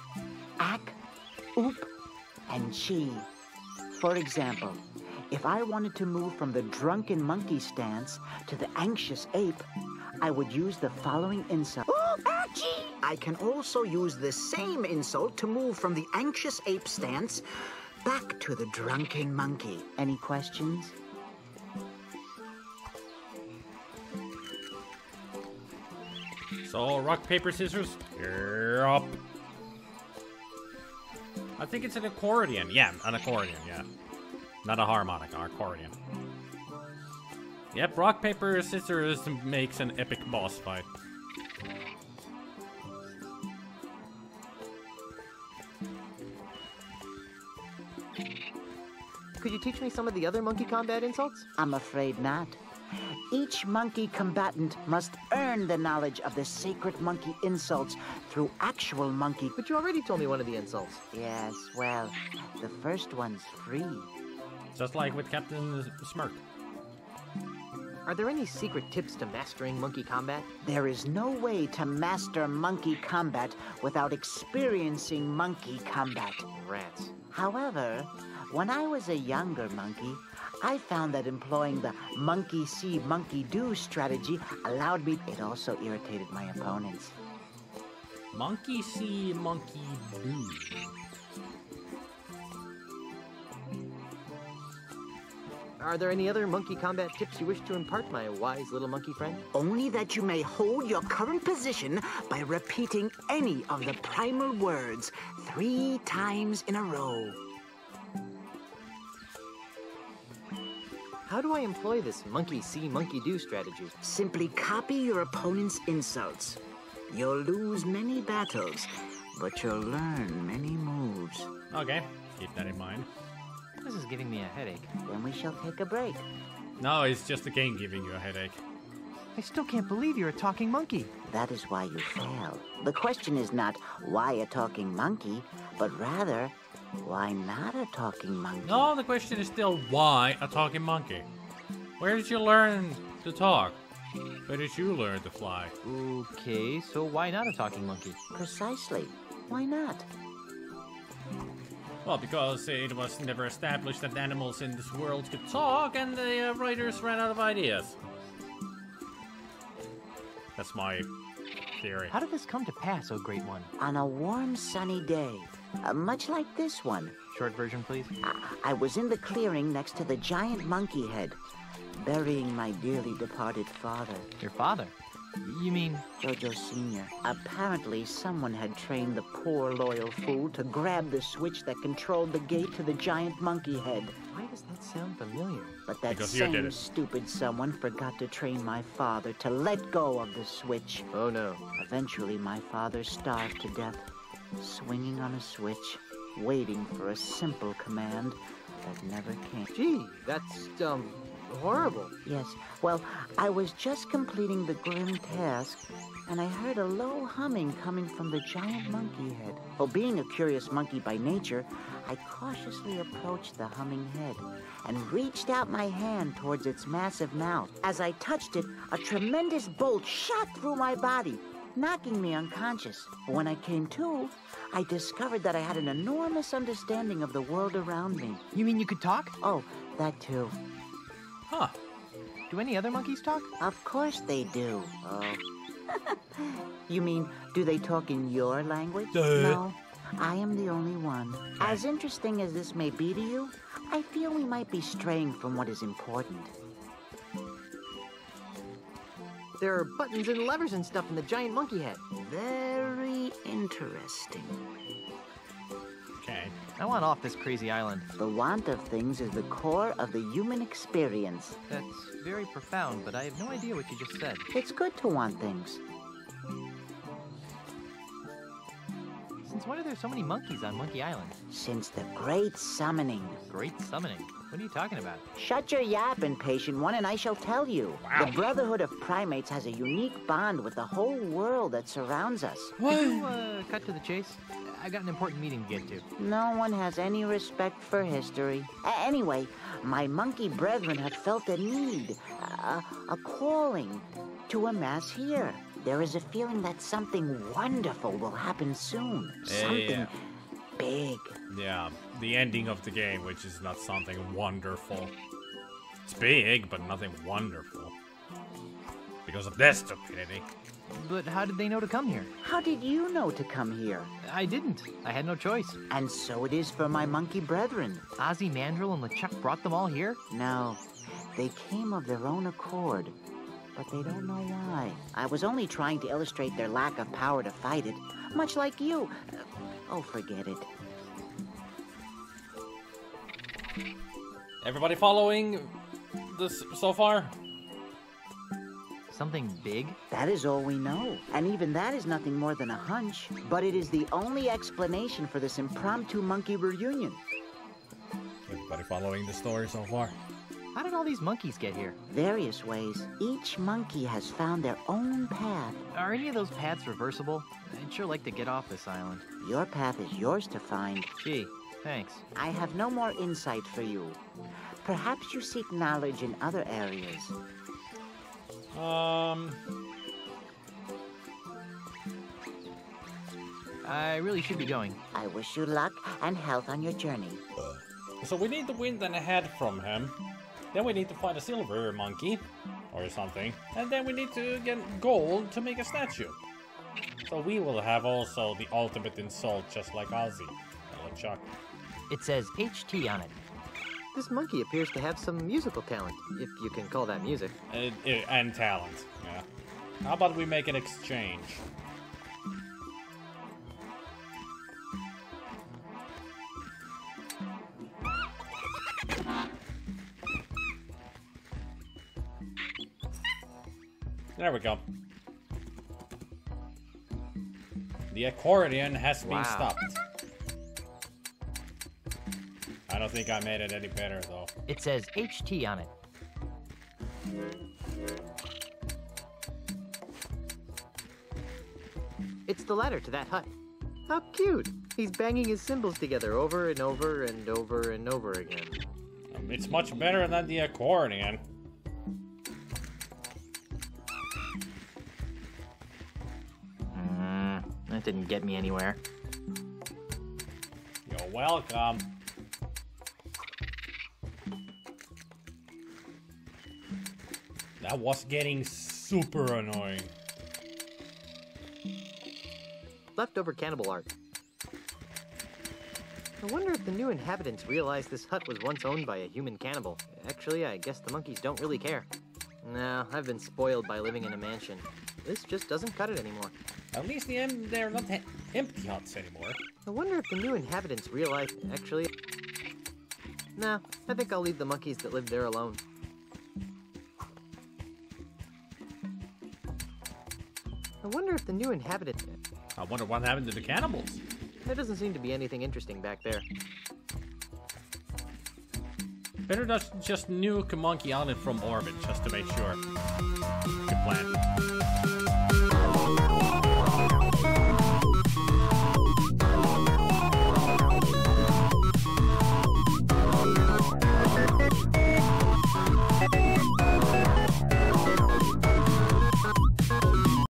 [SPEAKER 10] ack, oop, and chi. For example, if I wanted to move from the drunken monkey stance to the anxious ape, I would use the following insult. Ooh, achie! I can also use the same insult to move from the anxious ape stance back to the drunken monkey. Any questions?
[SPEAKER 1] So, rock, paper, scissors? Yup. I think it's an accordion. Yeah, an accordion, yeah. Not a harmonica, accordion. Yep, rock, paper, scissors makes an epic boss fight.
[SPEAKER 7] Could you teach me some of the other monkey combat insults?
[SPEAKER 10] I'm afraid not. Each monkey combatant must earn the knowledge of the sacred monkey insults through actual monkey.
[SPEAKER 7] But you already told me one of the insults.
[SPEAKER 10] Yes, well, the first one's free.
[SPEAKER 1] Just like with Captain Smirk.
[SPEAKER 7] Are there any secret tips to mastering monkey combat?
[SPEAKER 10] There is no way to master monkey combat without experiencing monkey combat.
[SPEAKER 7] Rats.
[SPEAKER 10] However, when I was a younger monkey, I found that employing the monkey see, monkey do strategy allowed me. It also irritated my opponents.
[SPEAKER 1] Monkey see, monkey do.
[SPEAKER 7] Are there any other monkey combat tips you wish to impart, my wise little monkey friend?
[SPEAKER 10] Only that you may hold your current position by repeating any of the primal words 3 times in a row.
[SPEAKER 7] How do I employ this monkey see, monkey do strategy?
[SPEAKER 10] Simply copy your opponent's insults. You'll lose many battles, but you'll learn many moves.
[SPEAKER 1] Okay, keep that in mind.
[SPEAKER 7] This is giving me a headache.
[SPEAKER 10] Then we shall take a break.
[SPEAKER 1] No, it's just the game giving you a headache.
[SPEAKER 7] I still can't believe you're a talking monkey.
[SPEAKER 10] That is why you fail. The question is not why a talking monkey, but rather, why not a talking monkey?
[SPEAKER 1] No, the question is still why a talking monkey? Where did you learn to talk? Where did you learn to fly?
[SPEAKER 7] Okay, so why not a talking monkey?
[SPEAKER 10] Precisely. Why not?
[SPEAKER 1] Well, because it was never established that animals in this world could talk, and the writers ran out of ideas. That's my theory.
[SPEAKER 7] How did this come to pass, oh great one?
[SPEAKER 10] On a warm, sunny day, much like this one.
[SPEAKER 7] Short version, please.
[SPEAKER 10] I was in the clearing next to the giant monkey head, burying my dearly departed father.
[SPEAKER 7] Your father? You mean...
[SPEAKER 10] Jojo Sr. Apparently, someone had trained the poor, loyal fool to grab the switch that controlled the gate to the giant monkey head.
[SPEAKER 7] Why does that sound familiar?
[SPEAKER 10] But that same stupid someone forgot to train my father to let go of the switch.
[SPEAKER 7] Oh, no.
[SPEAKER 10] Eventually, my father starved to death, swinging on a switch, waiting for a simple command that never came.
[SPEAKER 7] Gee, that's, horrible.
[SPEAKER 10] Yes, well, I was just completing the grim task, and I heard a low humming coming from the giant monkey head. Well, being a curious monkey by nature, I cautiously approached the humming head and reached out my hand towards its massive mouth. As I touched it, a tremendous bolt shot through my body, knocking me unconscious. When I came to, I discovered that I had an enormous understanding of the world around me.
[SPEAKER 7] You mean you could talk?
[SPEAKER 10] Oh, that too.
[SPEAKER 1] Huh.
[SPEAKER 7] Do any other monkeys talk?
[SPEAKER 10] Of course they do. Oh. You mean, do they talk in your language? No. I am the only one. As interesting as this may be to you, I feel we might be straying from what is important.
[SPEAKER 7] There are buttons and levers and stuff in the giant monkey head.
[SPEAKER 10] Very interesting.
[SPEAKER 1] Okay.
[SPEAKER 7] I want off this crazy island.
[SPEAKER 10] The want of things is the core of the human experience.
[SPEAKER 7] That's very profound, but I have no idea what you just said.
[SPEAKER 10] It's good to want things.
[SPEAKER 7] Since when are there so many monkeys on Monkey Island?
[SPEAKER 10] Since the Great Summoning.
[SPEAKER 7] Great summoning? What are you talking about?
[SPEAKER 10] Shut your yapping, patient one, and I shall tell you.
[SPEAKER 1] Wow.
[SPEAKER 10] The Brotherhood of Primates has a unique bond with the whole world that surrounds us.
[SPEAKER 7] Could you, cut to the chase? I got an important meeting to get to.
[SPEAKER 10] No one has any respect for history. Anyway, my monkey brethren have felt a need, a calling, to amass here. There is a feeling that something wonderful will happen soon. Something big.
[SPEAKER 1] Yeah, the ending of the game, which is not something wonderful. It's big, but nothing wonderful. Because of their stupidity.
[SPEAKER 7] But how did they know to come here?
[SPEAKER 10] How did you know to come here?
[SPEAKER 7] I didn't. I had no choice.
[SPEAKER 10] And so it is for my monkey brethren.
[SPEAKER 7] Ozzy, Mandrill, and LeChuck brought them all here?
[SPEAKER 10] No, they came of their own accord. But they don't know why. I was only trying to illustrate their lack of power to fight it. Much like you. Oh, forget it.
[SPEAKER 1] Everybody following this so far?
[SPEAKER 7] Something big?
[SPEAKER 10] That is all we know. And even that is nothing more than a hunch. But it is the only explanation for this impromptu monkey reunion.
[SPEAKER 1] Everybody following the story so far?
[SPEAKER 7] How did all these monkeys get here?
[SPEAKER 10] Various ways. Each monkey has found their own path.
[SPEAKER 7] Are any of those paths reversible? I'd sure like to get off this island.
[SPEAKER 10] Your path is yours to find.
[SPEAKER 7] Gee, thanks.
[SPEAKER 10] I have no more insight for you. Perhaps you seek knowledge in other areas.
[SPEAKER 7] I really should be going.
[SPEAKER 10] I wish you luck and health on your journey.
[SPEAKER 1] So we need to win an head from him. Then we need to find a silver monkey or something. And then we need to get gold to make a statue. So we will have also the ultimate insult just like Ozzy and LeChuck.
[SPEAKER 7] It says HT on it. This monkey appears to have some musical talent, if you can call that music.
[SPEAKER 1] And talent, yeah. How about we make an exchange? There we go. The accordion has been stopped. I don't think I made it any better, though.
[SPEAKER 7] It says HT on it. It's the ladder to that hut. How cute! He's banging his cymbals together over and over and over and over again.
[SPEAKER 1] It's much better than the accordion.
[SPEAKER 7] That didn't get me anywhere.
[SPEAKER 1] You're welcome. That was getting super annoying.
[SPEAKER 7] Leftover cannibal art. I wonder if the new inhabitants realized this hut was once owned by a human cannibal. Actually, I guess the monkeys don't really care. No, I've been spoiled by living in a mansion. This just doesn't cut it anymore.
[SPEAKER 1] At least they're not empty huts anymore.
[SPEAKER 7] I wonder if the new inhabitants realize... Actually... Nah, I think I'll leave the monkeys that live there alone. I wonder if the new inhabitants...
[SPEAKER 1] I wonder what happened to the cannibals.
[SPEAKER 7] There doesn't seem to be anything interesting back there.
[SPEAKER 1] Better just nuke Monkey Island from orbit, just to make sure. Good plan.